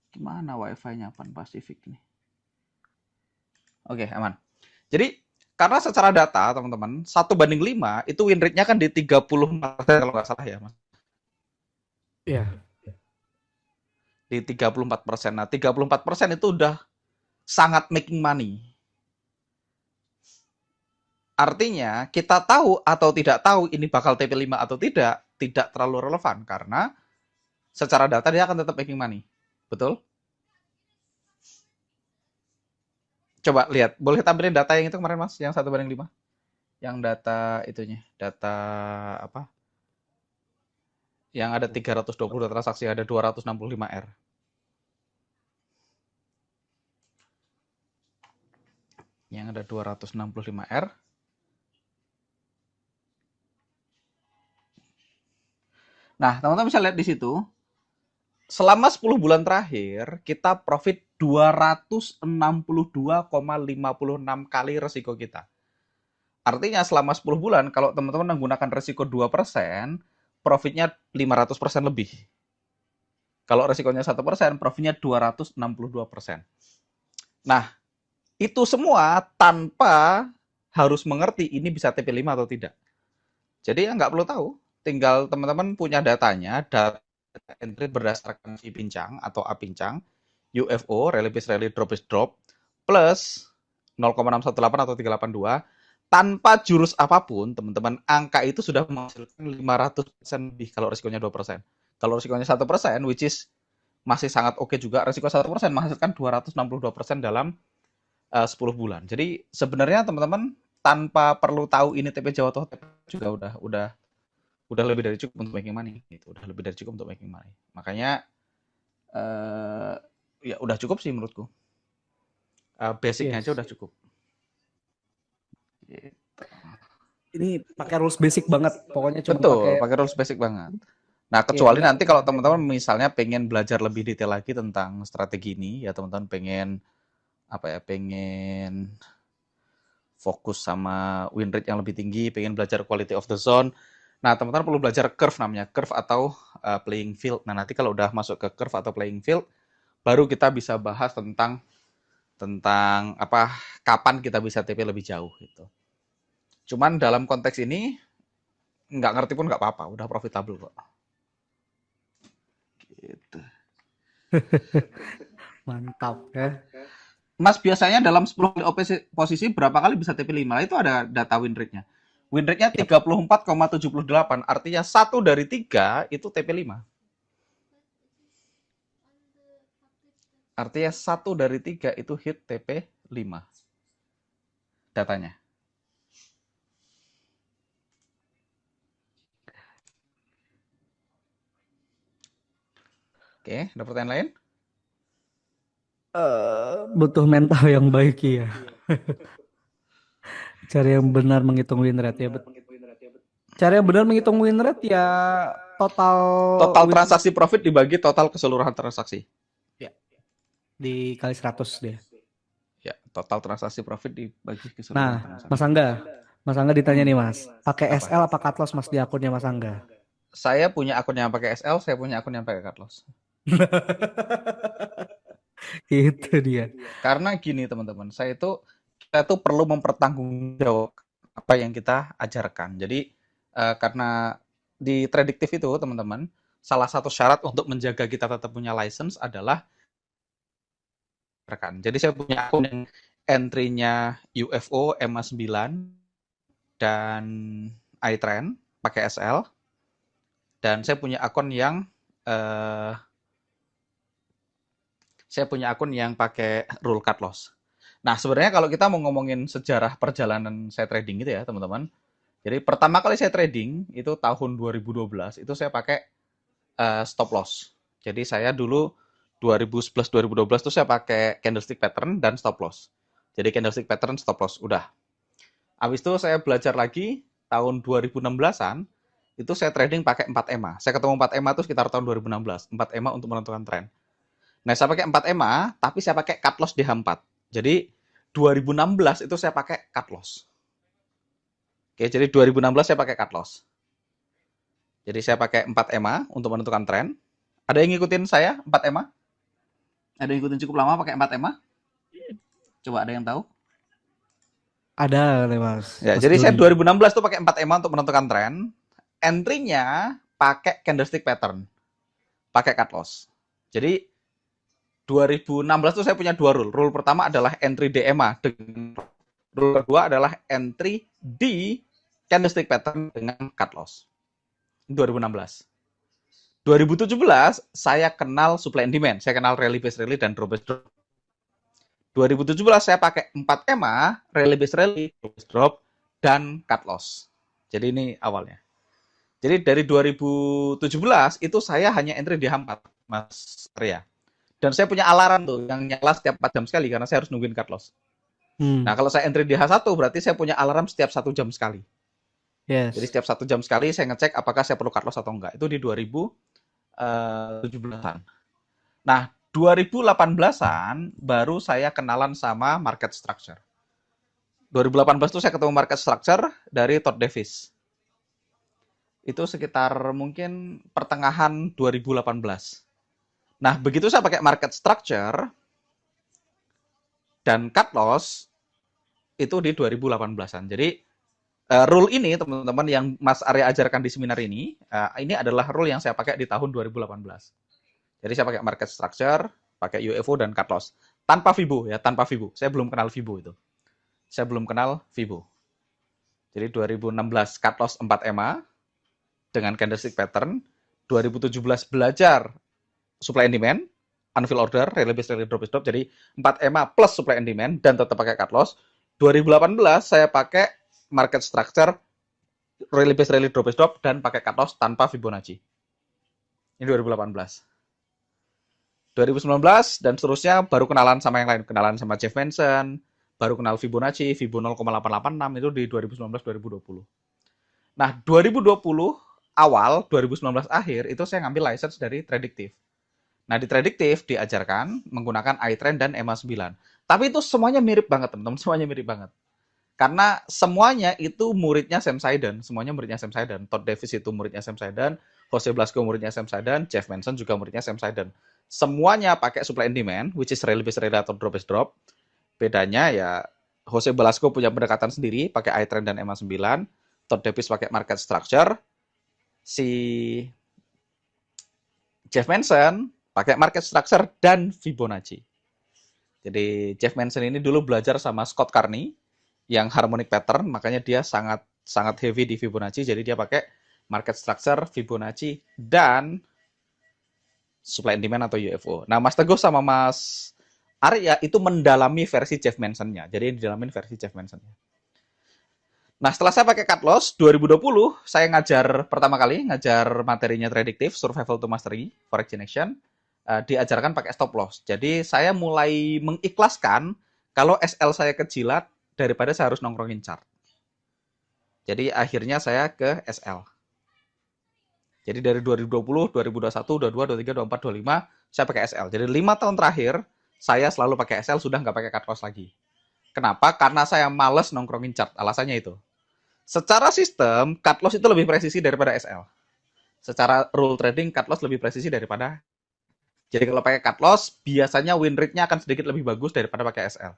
gimana wifi-nya Pan Pasifik nih? Oke, aman. Jadi Karena secara data, teman-teman, 1/5 itu win rate-nya kan di 34% kalau nggak salah ya, Mas. Iya. Di 34%. Nah, 34% itu udah sangat making money. Artinya, kita tahu atau tidak tahu ini bakal TP5 atau tidak terlalu relevan. Karena secara data dia akan tetap making money. Betul? Coba lihat. Boleh tampilin data yang itu kemarin, Mas? Yang 1/5. Yang data itunya. Data apa? Yang ada 322 transaksi, ada 265R. Yang ada 265R. Nah, teman-teman bisa lihat di situ, selama 10 bulan terakhir, kita profit 262,56 kali resiko kita. Artinya selama 10 bulan, kalau teman-teman menggunakan resiko 2%, profitnya 500% lebih. Kalau resikonya 1%, profitnya 262%. Nah, itu semua tanpa harus mengerti ini bisa TP5 atau tidak. Jadi ya nggak perlu tahu, tinggal teman-teman punya datanya, data entry berdasarkan fee pincang atau A pincang, UFO, rally based rally, drop based drop, plus 0,618 atau 382, tanpa jurus apapun, teman-teman, angka itu sudah menghasilkan 500% lebih kalau risikonya 2%. Kalau risikonya 1%, which is masih sangat oke juga, risiko 1% menghasilkan 262% dalam 10 bulan. Jadi sebenarnya teman-teman tanpa perlu tahu ini TP Jawa atau TP juga udah lebih dari cukup untuk making money gitu. Udah lebih dari cukup untuk making money. Makanya ya udah cukup sih menurutku. Basicnya aja Yes. udah cukup. Gitu. Ini pakai rules basic banget. Pokoknya cuma Betul, pakai pakai rules basic banget. Nah, ya kecuali nggak. nanti kalau teman-teman misalnya pengen belajar lebih detail lagi tentang strategi ini, ya teman-teman pengen apa ya, pengen fokus sama win rate yang lebih tinggi, pengen belajar quality of the zone. Nah, teman-teman perlu belajar curve namanya, curve atau playing field. Nah, nanti kalau udah masuk ke curve atau playing field, baru kita bisa bahas tentang apa kapan kita bisa TP lebih jauh gitu. Cuman dalam konteks ini nggak ngerti pun nggak apa-apa, udah profitable kok. Gitu. Mantap ya. Mas biasanya dalam 10 kali posisi berapa kali bisa TP5? Itu ada data win rate-nya. Win rate-nya Yap. 34,78, artinya 1 dari 3 itu TP5. Artinya 1 dari 3 itu hit TP5 datanya. Oke, ada pertanyaan lain? Butuh mental yang baik ya. Cara yang benar menghitung win rate ya. Cara yang benar menghitung win rate ya total Total win transaksi profit dibagi total keseluruhan transaksi. ya dikali 100 deh. Ya, total transaksi profit dibagi Nah, keseluruhan transaksi. Mas Angga, Mas Angga ditanya nih Mas, pakai Apa? SL apa cut loss Mas di akunnya Mas Angga? Saya punya akun yang pakai SL, saya punya akun yang pakai cut loss. Itu dia. Karena gini teman-teman, kita tuh perlu mempertanggungjawab apa yang kita ajarkan. Jadi karena di prediktif itu teman-teman, salah satu syarat untuk menjaga kita tetap punya license adalah rekan. Jadi saya punya akun yang entry-nya UFO, MA9 dan iTrend pakai SL, dan eh, saya punya akun yang pakai rule cut loss. Nah, sebenarnya kalau kita mau ngomongin sejarah perjalanan saya trading gitu ya, teman-teman. Jadi pertama kali saya trading itu tahun 2012, itu saya pakai stop loss. Jadi saya dulu 2011-2012 itu saya pakai candlestick pattern dan stop loss. Jadi candlestick pattern, stop loss, udah. Habis itu saya belajar lagi tahun 2016-an, itu saya trading pakai 4 EMA. Saya ketemu 4 EMA itu sekitar tahun 2016, 4 EMA untuk menentukan tren. Nah, saya pakai 4 EMA, tapi saya pakai cut loss di H4. Jadi 2016 itu saya pakai cut loss. Oke, jadi 2016 saya pakai cut loss. Jadi saya pakai 4 EMA untuk menentukan tren. Ada yang ngikutin saya 4 EMA? Ada yang ngikutin cukup lama pakai 4 EMA? Coba ada yang tahu? Ada nih Ya, Mas jadi saya Doni. 2016 tuh pakai 4 EMA untuk menentukan tren. Entry-nya pakai candlestick pattern, pakai cut loss. Jadi 2016 tuh saya punya dua rule. Rule pertama adalah entry di EMA. Rule kedua adalah entry di candlestick pattern dengan cut loss. 2016. 2017 saya kenal supply and demand. Saya kenal rally based rally dan drop based drop. 2017 saya pakai 4 EMA, rally based rally, drop based drop, dan cut loss. Jadi ini awalnya. Jadi dari 2017 itu saya hanya entry di H4, Mas Arya. Dan saya punya alarm tuh yang nyala setiap 4 jam sekali karena saya harus nungguin cut loss. Nah, Hmm, kalau saya entry di H1 berarti saya punya alarm setiap 1 jam sekali. Jadi yes. setiap 1 jam sekali saya ngecek apakah saya perlu cut loss atau enggak. Itu di 2017-an. Nah, 2018-an baru saya kenalan sama market structure. 2018 itu saya ketemu market structure dari Todd Davis. Itu sekitar mungkin pertengahan 2018. Nah, begitu saya pakai market structure dan cut loss itu di 2018-an. Jadi rule ini teman-teman yang Mas Arya ajarkan di seminar ini adalah rule yang saya pakai di tahun 2018. Jadi saya pakai market structure, pakai UFO dan cut loss. Tanpa Fibo ya, tanpa Fibo. Saya belum kenal Fibo itu. Saya belum kenal Fibo. Jadi 2016 cut loss 4 EMA dengan candlestick pattern. 2017 belajar supply and demand, unfill order, rally based rally drop stop. Jadi 4 EMA plus supply and demand dan tetap pakai cut loss. 2018 saya pakai market structure, rally based rally drop stop dan pakai cut loss tanpa Fibonacci. Ini 2018. 2019 dan seterusnya baru kenalan sama yang lain, kenalan sama Jeff Manson, baru kenal Fibonacci, Fibo 0,886 itu di 2019-2020. Nah, 2020 awal, 2019 akhir itu saya ngambil license dari Predictive. Nah, di Predictive diajarkan menggunakan iTrend dan EMA 9. Tapi itu semuanya mirip banget, teman-teman, semuanya mirip banget. Karena semuanya itu muridnya Sam Saidan, semuanya muridnya Sam Saidan. Todd Davis itu muridnya Sam Saidan, Jose Blasco muridnya Sam Saidan, Jeff Manson juga muridnya Sam Saidan. Semuanya pakai supply and demand, which is rally based rally atau drop based drop. Bedanya ya Jose Blasco punya pendekatan sendiri, pakai iTrend dan EMA 9. Todd Davis pakai market structure. Si Jeff Manson pakai market structure dan Fibonacci. Jadi Jeff Manson ini dulu belajar sama Scott Carney yang harmonic pattern, makanya dia sangat sangat heavy di Fibonacci. Jadi dia pakai market structure, Fibonacci, dan supply and demand atau UFO. Nah, Mas Teguh sama Mas Arya itu mendalami versi Jeff Manson-nya. Jadi didalamin versi Jeff Manson-nya. Nah, setelah saya pakai cut loss, 2020 saya ngajar pertama kali, ngajar materinya Predictive, Survival to Mastery, Forex in Action, diajarkan pakai stop loss. Jadi saya mulai mengikhlaskan kalau SL saya kejilat daripada saya harus nongkrongin chart. Jadi akhirnya saya ke SL. Jadi dari 2020, 2021, 22, 23, 24, 25, saya pakai SL. Jadi 5 tahun terakhir, saya selalu pakai SL, sudah nggak pakai cut loss lagi. Kenapa? Karena saya males nongkrongin chart. Alasannya itu. Secara sistem, cut loss itu lebih presisi daripada SL. Secara rule trading, cut loss lebih presisi daripada. Jadi kalau pakai cut loss, biasanya win rate-nya akan sedikit lebih bagus daripada pakai SL.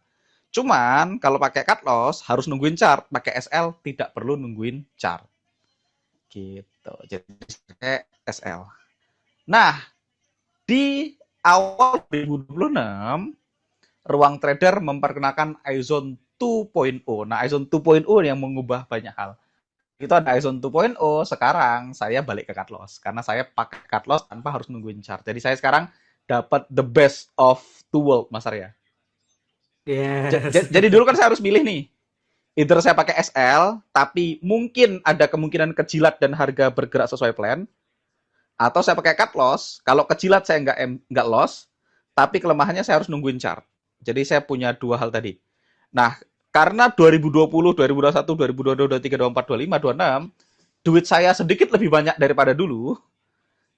Cuman, kalau pakai cut loss, harus nungguin chart. Pakai SL, tidak perlu nungguin chart. Gitu. Jadi, pakai SL. Nah, di awal 2026, ruang trader memperkenalkan iZone 2.0. Nah, iZone 2.0 yang mengubah banyak hal. Itu ada iZone 2.0, sekarang saya balik ke cut loss. Karena saya pakai cut loss tanpa harus nungguin chart. Jadi saya sekarang dapat the best of two world, Mas Arya. Yes. Jadi dulu kan saya harus milih nih. Either saya pakai SL, tapi mungkin ada kemungkinan kejilat dan harga bergerak sesuai plan. Atau saya pakai cut loss, kalau kejilat saya nggak loss, tapi kelemahannya saya harus nungguin chart. Jadi saya punya dua hal tadi. Nah, karena 2020, 2021, 2022, 2023, 2024, 2025, 2026, duit saya sedikit lebih banyak daripada dulu.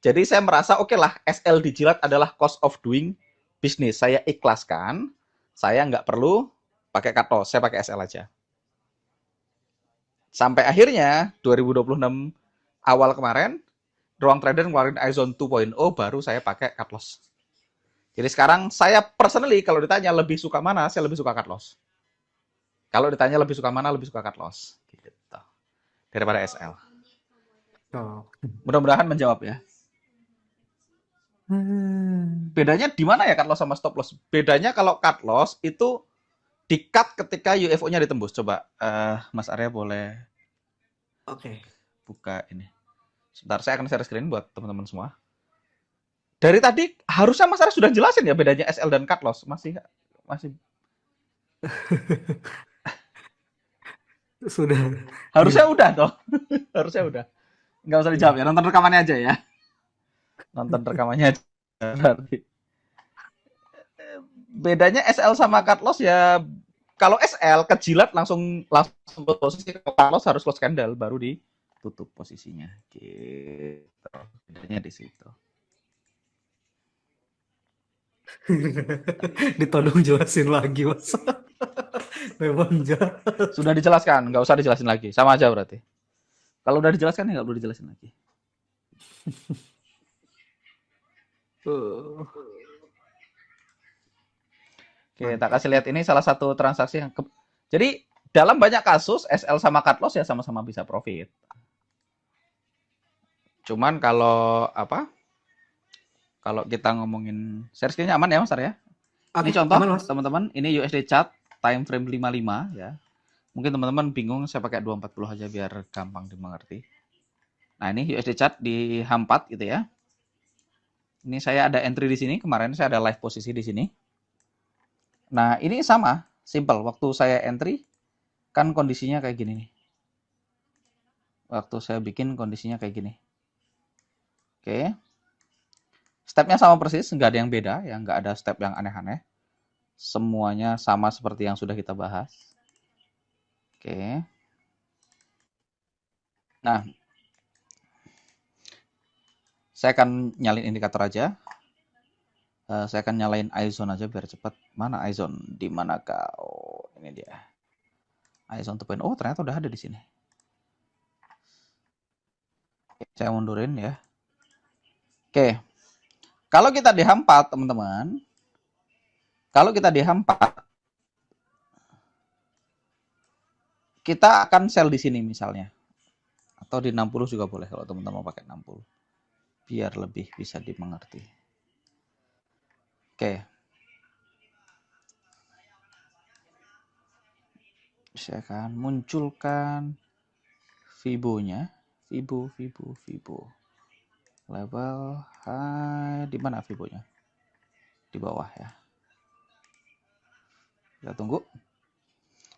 Jadi saya merasa oke lah, SL dijilat adalah cost of doing business. Saya ikhlaskan, saya nggak perlu pakai cut loss, saya pakai SL aja. Sampai akhirnya 2026 awal kemarin, ruang trader ngeluarin iZone 2.0 baru saya pakai cut loss. Jadi sekarang saya personally kalau ditanya lebih suka mana, saya lebih suka cut loss. Kalau ditanya lebih suka mana, lebih suka cut loss gitu daripada SL. Oh. Mudah-mudahan menjawab ya. Hmm. Bedanya di mana ya cut loss sama stop loss? Bedanya kalau cut loss itu di-cut ketika UFO-nya ditembus. Coba Mas Arya boleh Oke. buka ini. Sebentar, saya akan share screen buat teman-teman semua. Dari tadi harusnya Mas Arya sudah jelasin ya bedanya SL dan cut loss. Masih masih Sudah. harusnya Iya. udah toh. Harusnya udah. Nggak usah dijawab ya. Nonton rekamannya aja ya. Nonton rekamannya aja. Berarti. Bedanya SL sama cut loss ya, kalau SL kejilat langsung langsung ke posisi, cut loss harus close candle baru ditutup posisinya. Gitu. Bedanya di situ. Ditodong jelasin lagi, Mas. Memang jahat. Sudah dijelaskan, nggak usah dijelasin lagi. Sama aja berarti. Kalau udah dijelaskan ya nggak perlu dijelasin lagi. Uh. Oke, tak Mantap. kasih lihat ini salah satu transaksi yang jadi dalam banyak kasus SL sama cut loss ya sama-sama bisa profit. Cuman kalau apa? Kalau kita ngomongin share screen-nya aman ya Mas Arya? Ini Oke, contoh aman, Mas. teman-teman, ini USD chart time frame 55 ya. Mungkin teman-teman bingung saya pakai 240 aja biar gampang dimengerti. Nah, ini USD chart di H4 gitu ya. Ini saya ada entry di sini, kemarin saya ada live posisi di sini. Nah, ini sama, simple. Waktu saya entry kan kondisinya kayak gini nih. Waktu saya bikin kondisinya kayak gini. Oke. Stepnya sama persis, nggak ada yang beda, ya nggak ada step yang aneh-aneh. Semuanya sama seperti yang sudah kita bahas. Oke. Nah, saya akan nyalin indikator aja. Saya akan nyalain iZone aja biar cepat. Mana iZone? Di mana kau? Ini dia. iZone 2.0. Oh, ternyata udah ada di sini. Oke, saya mundurin ya. Oke. Kalau kita di H4, teman-teman. Kalau kita di H4, kita akan sell di sini misalnya. Atau di 60 juga boleh kalau teman-teman mau pakai 60. Biar lebih bisa dimengerti. Oke. Saya akan munculkan Fibo-nya. Fibo. Level high. Di mana Fibo-nya? Di bawah ya. Kita tunggu.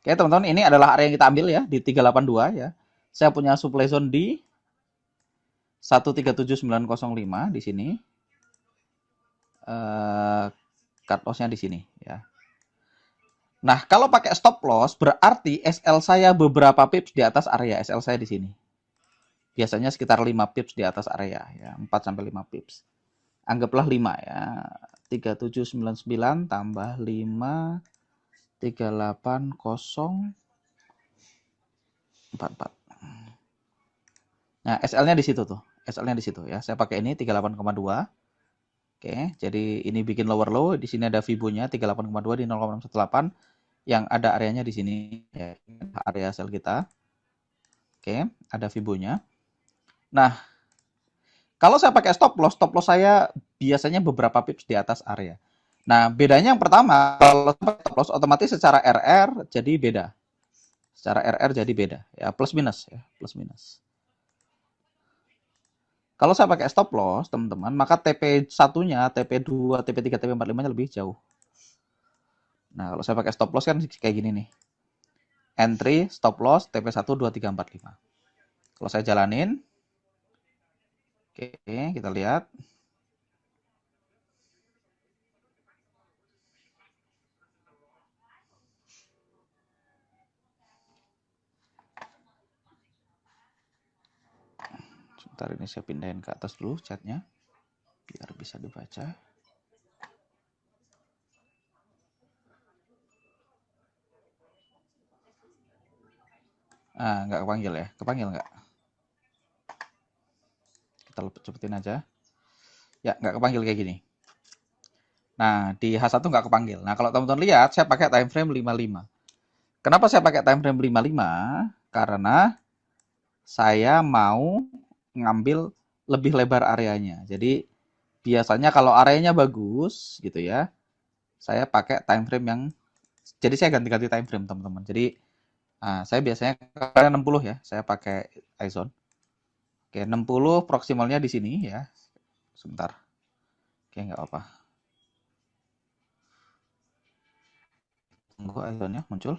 Oke, teman-teman, ini adalah area yang kita ambil ya di 382 ya. Saya punya supply zone di 137905 di sini. Cut loss-nya di sini ya. Nah, kalau pakai stop loss berarti SL saya beberapa pips di atas area SL saya di sini. Biasanya sekitar 5 pips di atas area ya, 4 sampai 5 pips. Anggaplah 5 ya. 3799 tambah 5 38,044. Nah, SL-nya di situ tuh. SL-nya di situ ya. Saya pakai ini 38,2. Oke, jadi ini bikin lower low, di sini ada Fibo-nya 38,2 di 0,618 yang ada areanya di sini ya, area sell kita. Oke, ada Fibo-nya. Nah, kalau saya pakai stop loss saya biasanya beberapa pips di atas area. Nah, bedanya yang pertama, kalau stop loss otomatis secara RR jadi beda. Secara RR jadi beda, ya plus minus ya, plus minus. Kalau saya pakai stop loss, teman-teman, maka TP1-nya, TP2, TP3, TP45-nya lebih jauh. Nah, kalau saya pakai stop loss kan kayak gini nih. Entry, stop loss, TP1, 2, 3, 4, 5. Kalau saya jalanin, oke, kita lihat. Sebentar ini saya pindahin ke atas dulu chatnya biar bisa dibaca. Ah, nggak kepanggil ya? Kepanggil nggak? Kita cepetin aja. Ya, nggak kepanggil kayak gini. Nah, di H1 nggak kepanggil. Nah, kalau teman-teman lihat, saya pakai time frame 55. Kenapa saya pakai time frame 55? Karena saya mau ngambil lebih lebar areanya. Jadi biasanya kalau areanya bagus gitu ya, saya pakai time frame yang jadi saya ganti-ganti time frame teman-teman. Jadi saya biasanya kalau 60 ya, saya pakai ISON. Oke, 60 proximalnya di sini ya. Sebentar. Oke, nggak apa-apa. Tunggu ISONnya muncul.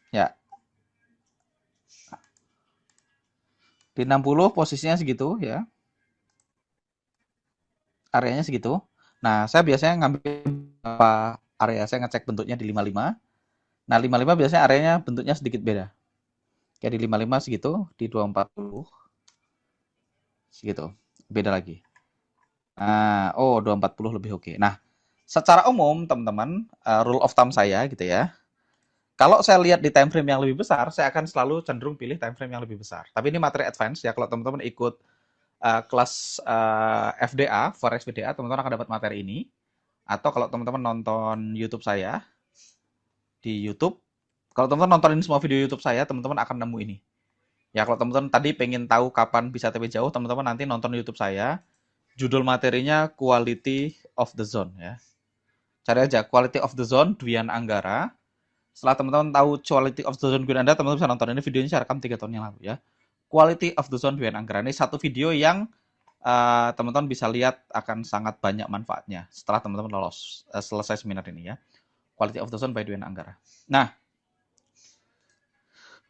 Ya, di 60 posisinya segitu ya. Areanya segitu. Nah, saya biasanya ngambil apa area, saya ngecek bentuknya di 55. Nah, 55 biasanya areanya bentuknya sedikit beda. Kayak di 55 segitu, di 240 segitu. Beda lagi. Nah, oh 240 lebih oke. Nah, secara umum teman-teman, rule of thumb saya gitu ya. Kalau saya lihat di time frame yang lebih besar, saya akan selalu cenderung pilih time frame yang lebih besar. Tapi ini materi advance ya, kalau teman-teman ikut kelas FDA, Forex VDA, teman-teman akan dapat materi ini. Atau kalau teman-teman nonton YouTube saya, di YouTube, kalau teman-teman nontonin semua video YouTube saya, teman-teman akan nemu ini. Ya, kalau teman-teman tadi pengen tahu kapan bisa TP jauh, teman-teman nanti nonton YouTube saya. Judul materinya Quality of the Zone ya. Cari aja Quality of the Zone Dwian Anggara. Setelah teman-teman tahu Quality of the Zone Dwian Anggara, teman-teman bisa nonton ini videonya saya rekam 3 tahun yang lalu ya. Quality of the Zone Dwian Anggara. Ini satu video yang teman-teman bisa lihat akan sangat banyak manfaatnya setelah teman-teman selesai seminar ini ya. Quality of the Zone by Dwian Anggara. Nah,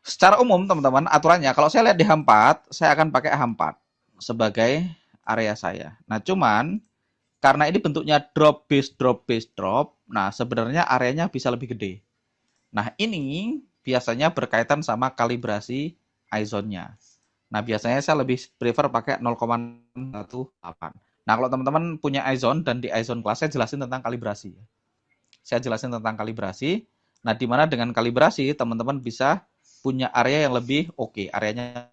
secara umum teman-teman aturannya kalau saya lihat di H4, saya akan pakai H4 sebagai area saya. Nah, cuman karena ini bentuknya drop base drop base drop, nah sebenarnya areanya bisa lebih gede. Nah, ini biasanya berkaitan sama kalibrasi ISON-nya. Nah, biasanya saya lebih prefer pakai 0,18. Nah, kalau teman-teman punya ISON dan di ISON kelas saya jelasin tentang kalibrasi. Saya jelasin tentang kalibrasi. Nah, di mana dengan kalibrasi teman-teman bisa punya area yang lebih oke, areanya.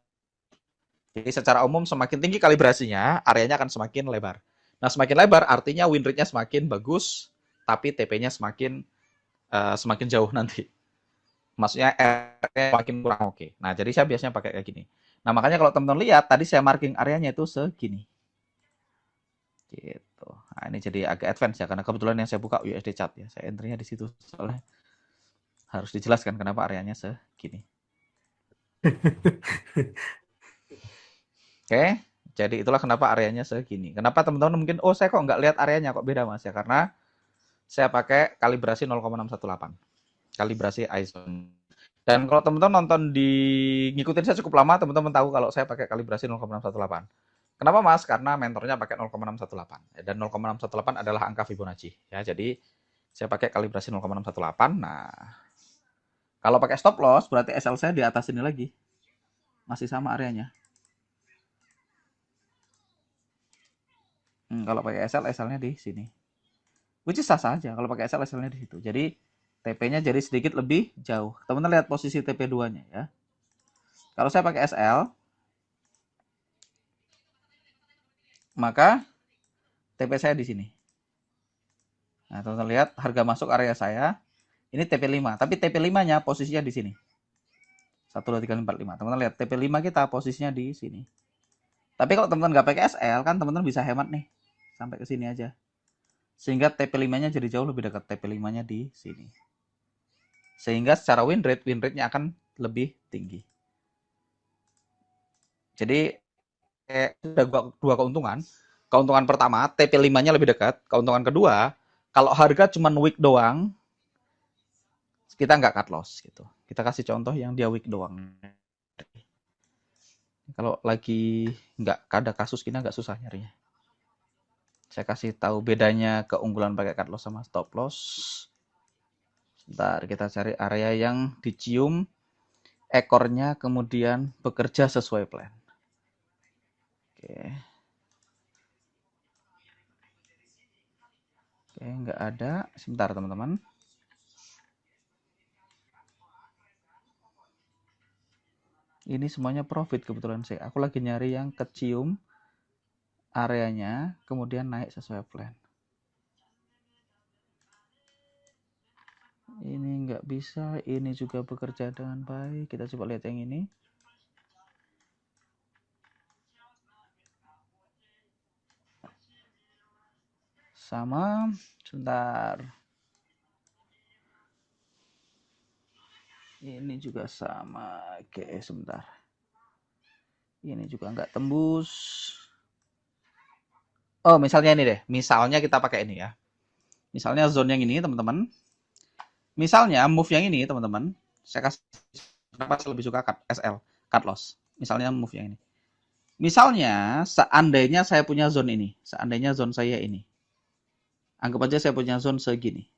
Jadi secara umum semakin tinggi kalibrasinya, areanya akan semakin lebar. Nah, semakin lebar artinya win rate-nya semakin bagus, tapi TP-nya semakin jauh nanti. Maksudnya R-nya semakin kurang oke. Nah, jadi saya biasanya pakai kayak gini. Nah, makanya kalau teman-teman lihat, tadi saya marking areanya itu segini. Gitu. Nah, ini jadi agak advance ya, karena kebetulan yang saya buka USD chart ya. Saya entry-nya di situ, soalnya harus dijelaskan kenapa areanya segini. Oke, jadi itulah kenapa areanya segini. Kenapa teman-teman mungkin, oh saya kok nggak lihat areanya, kok beda mas ya? Karena saya pakai kalibrasi 0,618. Kalibrasi ISO. Dan kalau teman-teman nonton ngikutin saya cukup lama, teman-teman tahu kalau saya pakai kalibrasi 0,618. Kenapa mas? Karena mentornya pakai 0,618. Dan 0,618 adalah angka Fibonacci. Ya, jadi saya pakai kalibrasi 0,618. Nah, kalau pakai stop loss, berarti SL saya di atas ini lagi. Masih sama areanya. Kalau pakai SL, SL-nya di sini. Which is sah saja kalau pakai SL, SL-nya di situ. Jadi TP-nya jadi sedikit lebih jauh. Teman-teman lihat posisi TP2-nya ya. Kalau saya pakai SL, maka TP saya di sini. Nah, teman-teman lihat harga masuk area saya. Ini TP5, tapi TP5-nya posisinya di sini. 1, 2, 3, 4, 5. Teman-teman lihat TP5 kita posisinya di sini. Tapi kalau teman-teman nggak pakai SL, kan teman-teman bisa hemat nih. Sampai ke sini aja. Sehingga TP5-nya jadi jauh lebih dekat. TP5-nya di sini. Sehingga secara win rate-nya akan lebih tinggi. Jadi ada dua keuntungan. Keuntungan pertama, TP5-nya lebih dekat. Keuntungan kedua, kalau harga cuma week doang, kita nggak cut loss gitu. Kita kasih contoh yang dia week doang. Kalau lagi nggak ada kasus gini agak susah nyarinya. Saya kasih tahu bedanya keunggulan pakai cut loss sama stop loss. Sebentar, kita cari area yang dicium ekornya kemudian bekerja sesuai plan. Oke. Oke, nggak ada. Sebentar teman-teman. Ini semuanya profit kebetulan saya. Aku lagi nyari yang kecium areanya, kemudian naik sesuai plan. nggak bisa, ini juga bekerja dengan baik. Kita coba lihat yang ini. Sama, sebentar. Ini juga sama. Oke, sebentar. Ini juga nggak tembus. Oh, misalnya ini deh. Misalnya kita pakai ini ya. Misalnya zone yang ini, teman-teman. Misalnya move yang ini, teman-teman. Saya kasih kenapa saya lebih suka cut SL, cut loss. Misalnya move yang ini. Misalnya, seandainya saya punya zone ini. Seandainya zone saya ini. Anggap aja saya punya zone segini.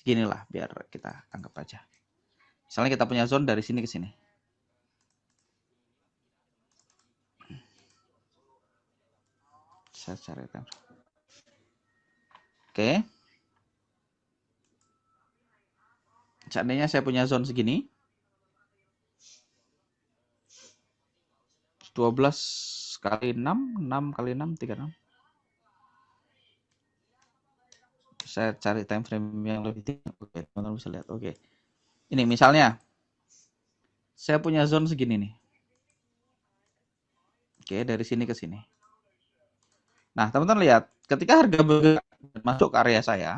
Seginilah, biar kita anggap aja. Misalnya kita punya zone dari sini ke sini. Saya cari time. Oke. Seandainya saya punya zone segini. 12 kali 6, 6 kali 6, 36. Saya cari time frame yang lebih tinggi. Oke, teman-teman bisa lihat. Oke. Ini misalnya saya punya zone segini nih. Oke, dari sini ke sini. Nah, teman-teman lihat, ketika harga bergerak masuk ke area saya.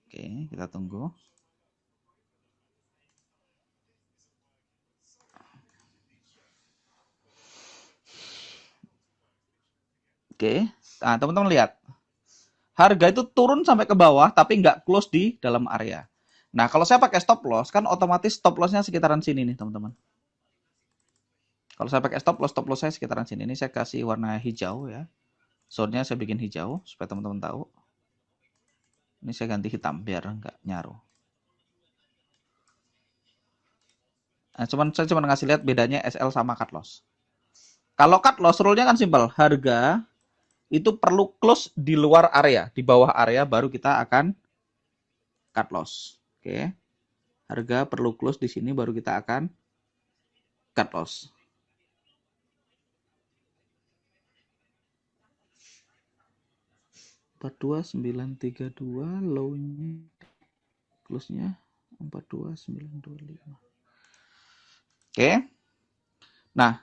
Oke, kita tunggu. Oke, nah teman-teman lihat. Harga itu turun sampai ke bawah, tapi nggak close di dalam area. Nah, kalau saya pakai stop loss, kan otomatis stop loss-nya sekitaran sini nih, teman-teman. Kalau saya pakai stop loss saya sekitaran sini. Ini saya kasih warna hijau ya. Zone-nya saya bikin hijau, supaya teman-teman tahu. Ini saya ganti hitam, biar nggak nyaru. Nah, saya cuma ngasih lihat bedanya SL sama cut loss. Kalau cut loss, rule-nya kan simpel. Harga itu perlu close di luar area. Di bawah area baru kita akan cut loss. Oke. Harga perlu close di sini baru kita akan cut loss. Empat dua sembilan tiga dua low-nya close-nya 42925. Oke. Nah,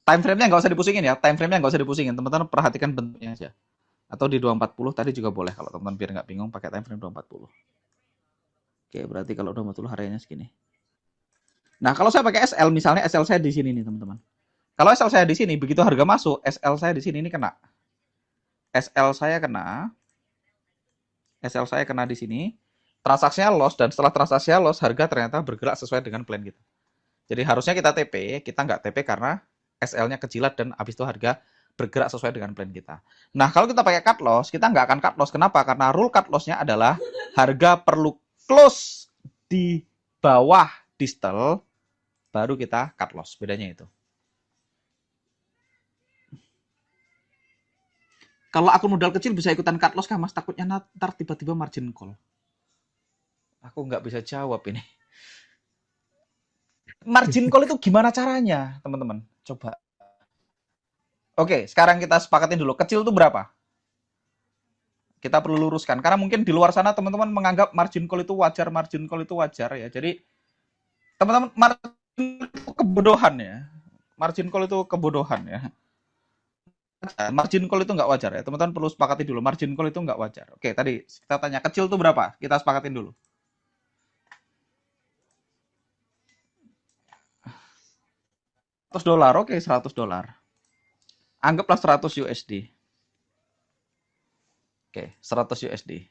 time frame-nya nggak usah dipusingin ya. Time frame-nya nggak usah dipusingin. Teman-teman perhatikan bentuknya aja. Atau di 240 tadi juga boleh kalau teman-teman biar nggak bingung pakai time frame 240. Oke, berarti kalau 240 hariannya segini. Nah, kalau saya pakai SL, misalnya SL saya di sini nih, teman-teman. Kalau SL saya di sini, begitu harga masuk, SL saya di sini ini kena. SL saya kena. SL saya kena di sini. Transaksinya loss, dan setelah transaksinya loss, harga ternyata bergerak sesuai dengan plan kita. Jadi harusnya kita TP, kita nggak TP karena SL-nya kejilat dan habis itu harga bergerak sesuai dengan plan kita. Nah, kalau kita pakai cut loss, kita nggak akan cut loss. Kenapa? Karena rule cut loss-nya adalah harga perlu close di bawah distal, baru kita cut loss. Bedanya itu. Kalau akun modal kecil bisa ikutan cut loss kah, Mas? Takutnya ntar tiba-tiba margin call. Aku nggak bisa jawab ini. Margin call itu gimana caranya, teman-teman? Coba. Oke, sekarang kita sepakatin dulu. Kecil itu berapa? Kita perlu luruskan. Karena mungkin di luar sana teman-teman menganggap margin call itu wajar ya. Jadi teman-teman, margin itu kebodohan ya. Margin call itu kebodohan ya. Margin call itu nggak wajar ya. Teman-teman perlu sepakati dulu. Margin call itu nggak wajar. Oke, tadi kita tanya kecil itu berapa? Kita sepakatin dulu. $100, oke, $100. Anggaplah 100 USD. Oke, 100 USD.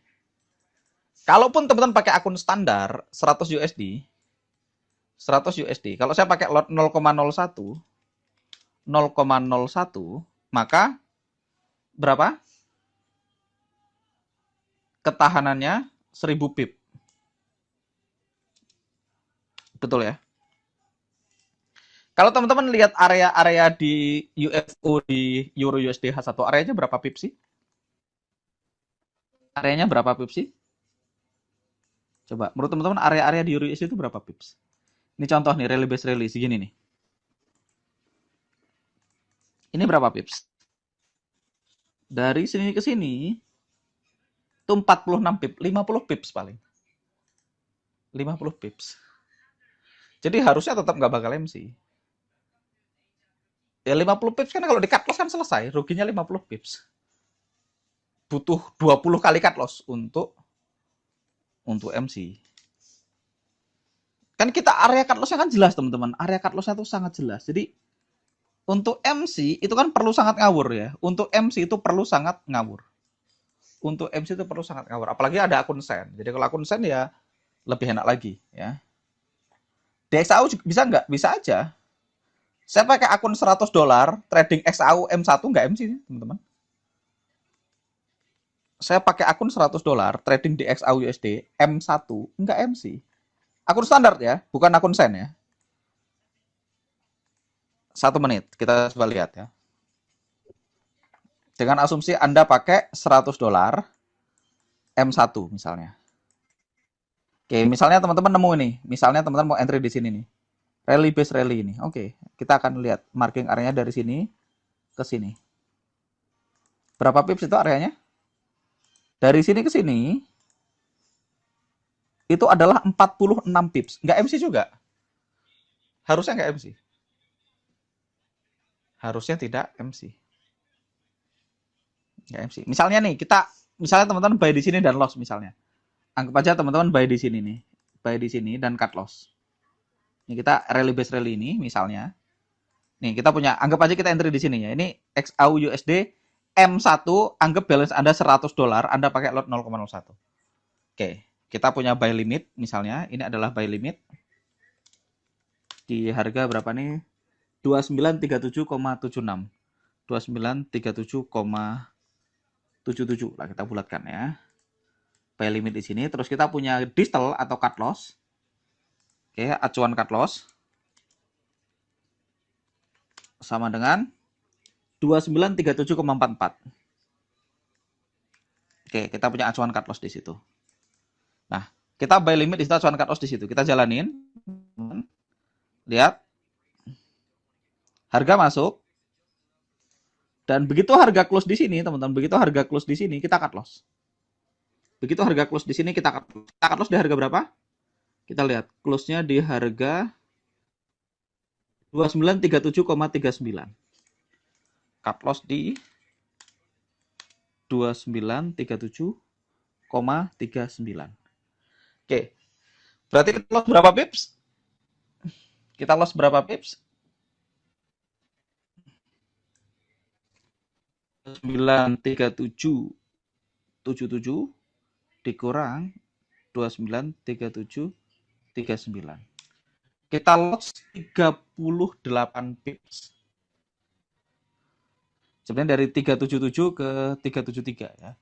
Kalaupun teman-teman pakai akun standar 100 USD, 100 USD. Kalau saya pakai lot 0,01, maka berapa? Ketahanannya 1000 pip. Betul ya? Kalau teman-teman lihat area-area di UFO di Euro USD H1, areanya berapa pip sih? Areanya berapa pip sih? Coba, menurut teman-teman area-area di Euro USD itu berapa pips? Ini contoh nih, rally base rally segini nih. Ini berapa pips? Dari sini ke sini itu 46 pips, 50 pips paling. 50 pips. Jadi harusnya tetap nggak bakal MC. Ya 50 pips kan kalau di cut loss kan selesai, ruginya 50 pips. Butuh 20 kali cut loss untuk MC. Kan kita area cut loss-nya kan jelas, teman-teman. Area cut loss-nya itu sangat jelas. Jadi untuk MC itu kan perlu sangat ngawur ya. Untuk MC itu perlu sangat ngawur. Untuk MC itu perlu sangat ngawur. Apalagi ada akun sen. Jadi kalau akun sen ya lebih enak lagi ya. DXAU bisa nggak? Bisa aja. Saya pakai akun $100 trading XAU M1 nggak MC sih, teman-teman. Saya pakai akun $100 trading di XAU USD M1 nggak MC. Akun standar ya, bukan akun sen ya. 1 menit, kita coba lihat ya. Dengan asumsi Anda pakai $100 M1 misalnya. Oke, misalnya teman-teman nemu ini. Misalnya teman-teman mau entry di sini nih. Rally base rally ini. Oke, kita akan lihat marking areanya dari sini ke sini. Berapa pips itu areanya? Dari sini ke sini itu adalah 46 pips. Nggak MC juga. Harusnya nggak MC. Harusnya tidak MC. Nggak MC. Misalnya nih, misalnya teman-teman buy di sini dan loss misalnya. Anggap aja teman-teman buy di sini nih. Buy di sini dan cut loss. Ini kita rally base rally ini misalnya. Nih, kita punya, anggap aja kita entry di sini ya. Ini XAU USD M1, anggap balance Anda $100, Anda pakai lot 0,01. Oke, kita punya buy limit misalnya. Ini adalah buy limit. Di harga berapa nih? 2937,76. 2937,77 lah kita bulatkan ya. Buy limit di sini. Terus kita punya distal atau cut loss. Oke, acuan cut loss sama dengan 2937,44. Oke, kita punya acuan cut loss di situ. Nah, kita buy limit di situ, acuan cut loss di situ. Kita jalanin. Lihat. Harga masuk. Dan begitu harga close di sini, teman-teman, begitu harga close di sini, kita cut loss. Begitu harga close di sini, kita cut loss. Kita cut loss di harga berapa? Kita lihat, close-nya di harga 2937,39. Cut loss di 2937,39. Oke. Berarti kita loss berapa pips? Kita loss berapa pips? 293777 dikurang 293739. Kita loss 38 pips. Sebenarnya dari 377 ke 373 ya.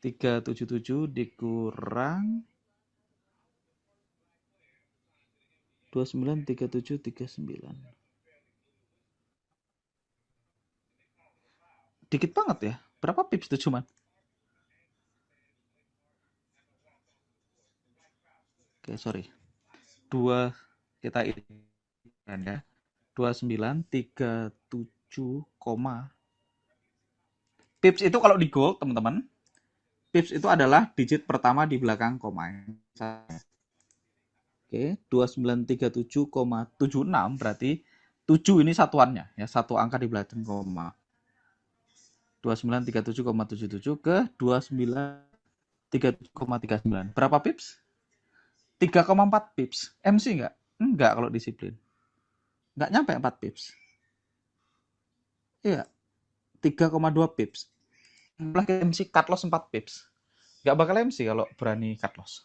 377 dikurang 293739. Dikit banget ya. Berapa pips itu cuman? Oke, sorry. Kita ini ya. 2937, pips itu kalau di gold, teman-teman. Pips itu adalah digit pertama di belakang koma. Oke, 2937,76 berarti 7 ini satuannya ya, satu angka di belakang koma. 2937,77 ke 2937,39. Berapa pips? 3,4 pips. MC enggak? Enggak kalau disiplin. Enggak nyampe 4 pips. Iya. 3,2 pips. Lagi MC cut loss 4 pips. Enggak bakal MC kalau berani cut loss.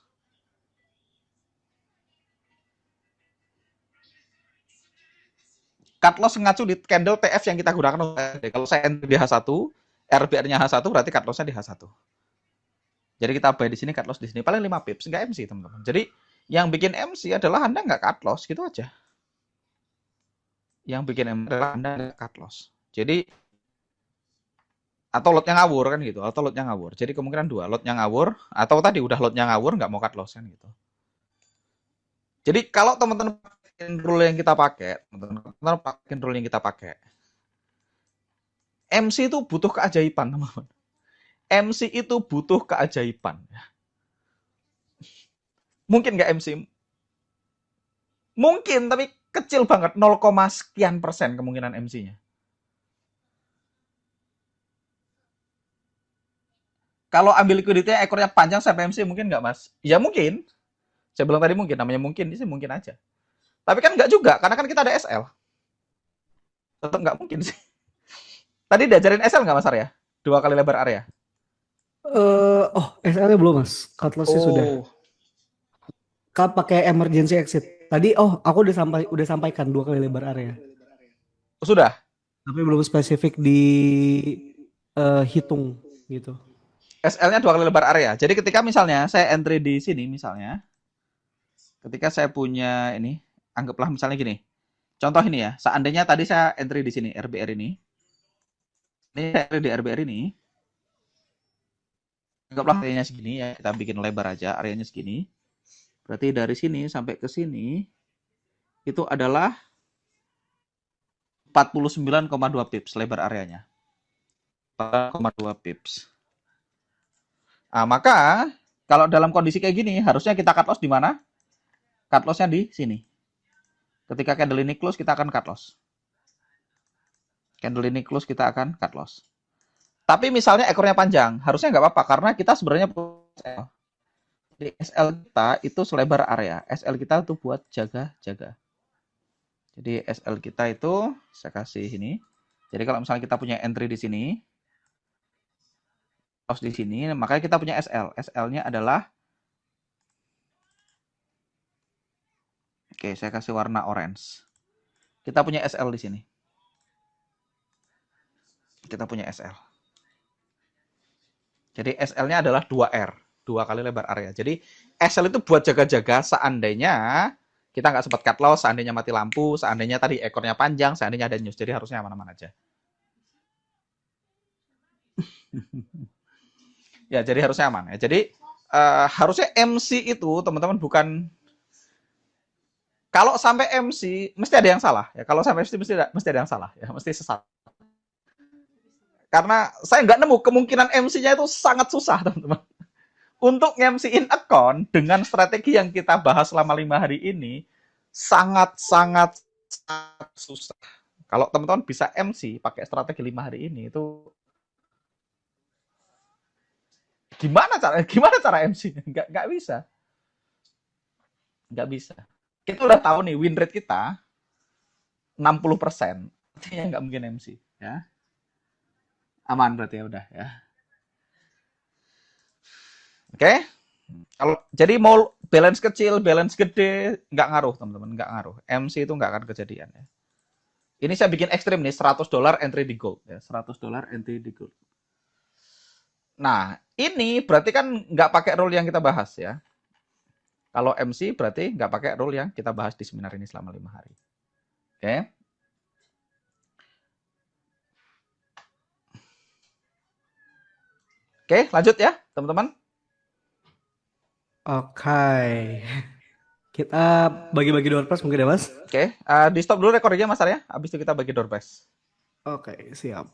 Cut loss ngacu di candle TF yang kita gunakan. Kalau saya entry di H1, RBR-nya H1 berarti cut loss-nya di H1. Jadi kita buy di sini, cut loss di sini. Paling 5 pips, enggak MC, teman-teman. Jadi yang bikin MC adalah Anda nggak cut loss, gitu aja. Yang bikin MC adalah Anda nggak cut loss. Jadi, atau lotnya ngawur kan gitu, atau lotnya ngawur. Jadi kemungkinan dua, lotnya ngawur, atau tadi udah lotnya ngawur, nggak mau cut loss kan gitu. Jadi kalau teman-teman pakai rule yang kita pakai, teman-teman pakai rule yang kita pakai, MC itu butuh keajaiban, teman-teman. MC itu butuh keajaiban. Mungkin nggak MC? Mungkin, tapi kecil banget. 0, sekian persen kemungkinan MC-nya. Kalau ambil liquidity ekornya panjang sampai MC mungkin nggak, Mas? Ya mungkin. Saya bilang tadi mungkin, namanya mungkin, ini sih mungkin aja. Tapi kan nggak juga, karena kan kita ada SL. Tetap nggak mungkin sih. Tadi diajarin SL nggak, Mas Arya? 2 kali lebar area. Oh, SL-nya belum mas. Cut loss-nya sudah. Oh, Kan pakai emergency exit. Tadi, aku udah sampaikan 2 kali lebar area. sudah. Tapi belum spesifik hitung gitu. SL-nya 2 kali lebar area. Jadi ketika misalnya saya entry di sini, misalnya, ketika saya punya ini, anggaplah misalnya gini. Contoh ini ya, seandainya tadi saya entry di sini, RBR ini. Ini saya entry di RBR ini. Anggaplah areanya segini ya, kita bikin lebar aja, areanya segini. Berarti dari sini sampai ke sini, itu adalah 49,2 pips lebar areanya. 4,2 pips. Nah, maka kalau dalam kondisi kayak gini, harusnya kita cut loss di mana? Cut loss-nya di sini. Ketika candle ini close, kita akan cut loss. Candle ini close, kita akan cut loss. Tapi misalnya ekornya panjang, harusnya nggak apa-apa, karena kita sebenarnya SL. Jadi SL kita itu selebar area. SL kita itu buat jaga-jaga. Jadi SL kita itu, saya kasih ini. Jadi kalau misalnya kita punya entry di sini, loss di sini, makanya kita punya SL. SL-nya adalah, oke, saya kasih warna orange. Kita punya SL di sini. Kita punya SL. Jadi SL-nya adalah 2R, 2 kali lebar area. Jadi SL itu buat jaga-jaga seandainya kita nggak sempat cut loss, seandainya mati lampu, seandainya tadi ekornya panjang, seandainya ada news. Jadi harusnya aman-aman aja. Ya, jadi harusnya aman. Ya. Jadi harusnya MC itu teman-teman bukan, kalau sampai MC mesti ada yang salah. Ya, kalau sampai MC mesti ada yang salah. Ya, mesti sesat. Karena saya nggak nemu kemungkinan MC-nya itu sangat susah, teman-teman. Untuk nge-MC-in account dengan strategi yang kita bahas selama 5 hari ini, sangat susah. Kalau teman-teman bisa MC pakai strategi 5 hari ini, itu gimana cara MC? Nggak bisa. Nggak bisa. Kita udah tahu nih, win rate kita 60%. Artinya nggak mungkin MC. Ya. Aman berarti ya udah ya. Oke. Kalau jadi mau balance kecil, balance gede, nggak ngaruh teman-teman, nggak ngaruh. MC itu nggak akan kejadian ya. Ini saya bikin ekstrim nih, $100 entry di gold ya, $100 entry di gold. Nah, ini berarti kan nggak pakai rule yang kita bahas ya. Kalau MC berarti nggak pakai rule yang kita bahas di seminar ini selama 5 hari. Oke. Oke, lanjut ya teman-teman. Oke. Kita bagi-bagi door prize mungkin ya mas? Oke, di stop dulu recordingnya Mas Arya. Habis itu kita bagi door prize. Oke, siap.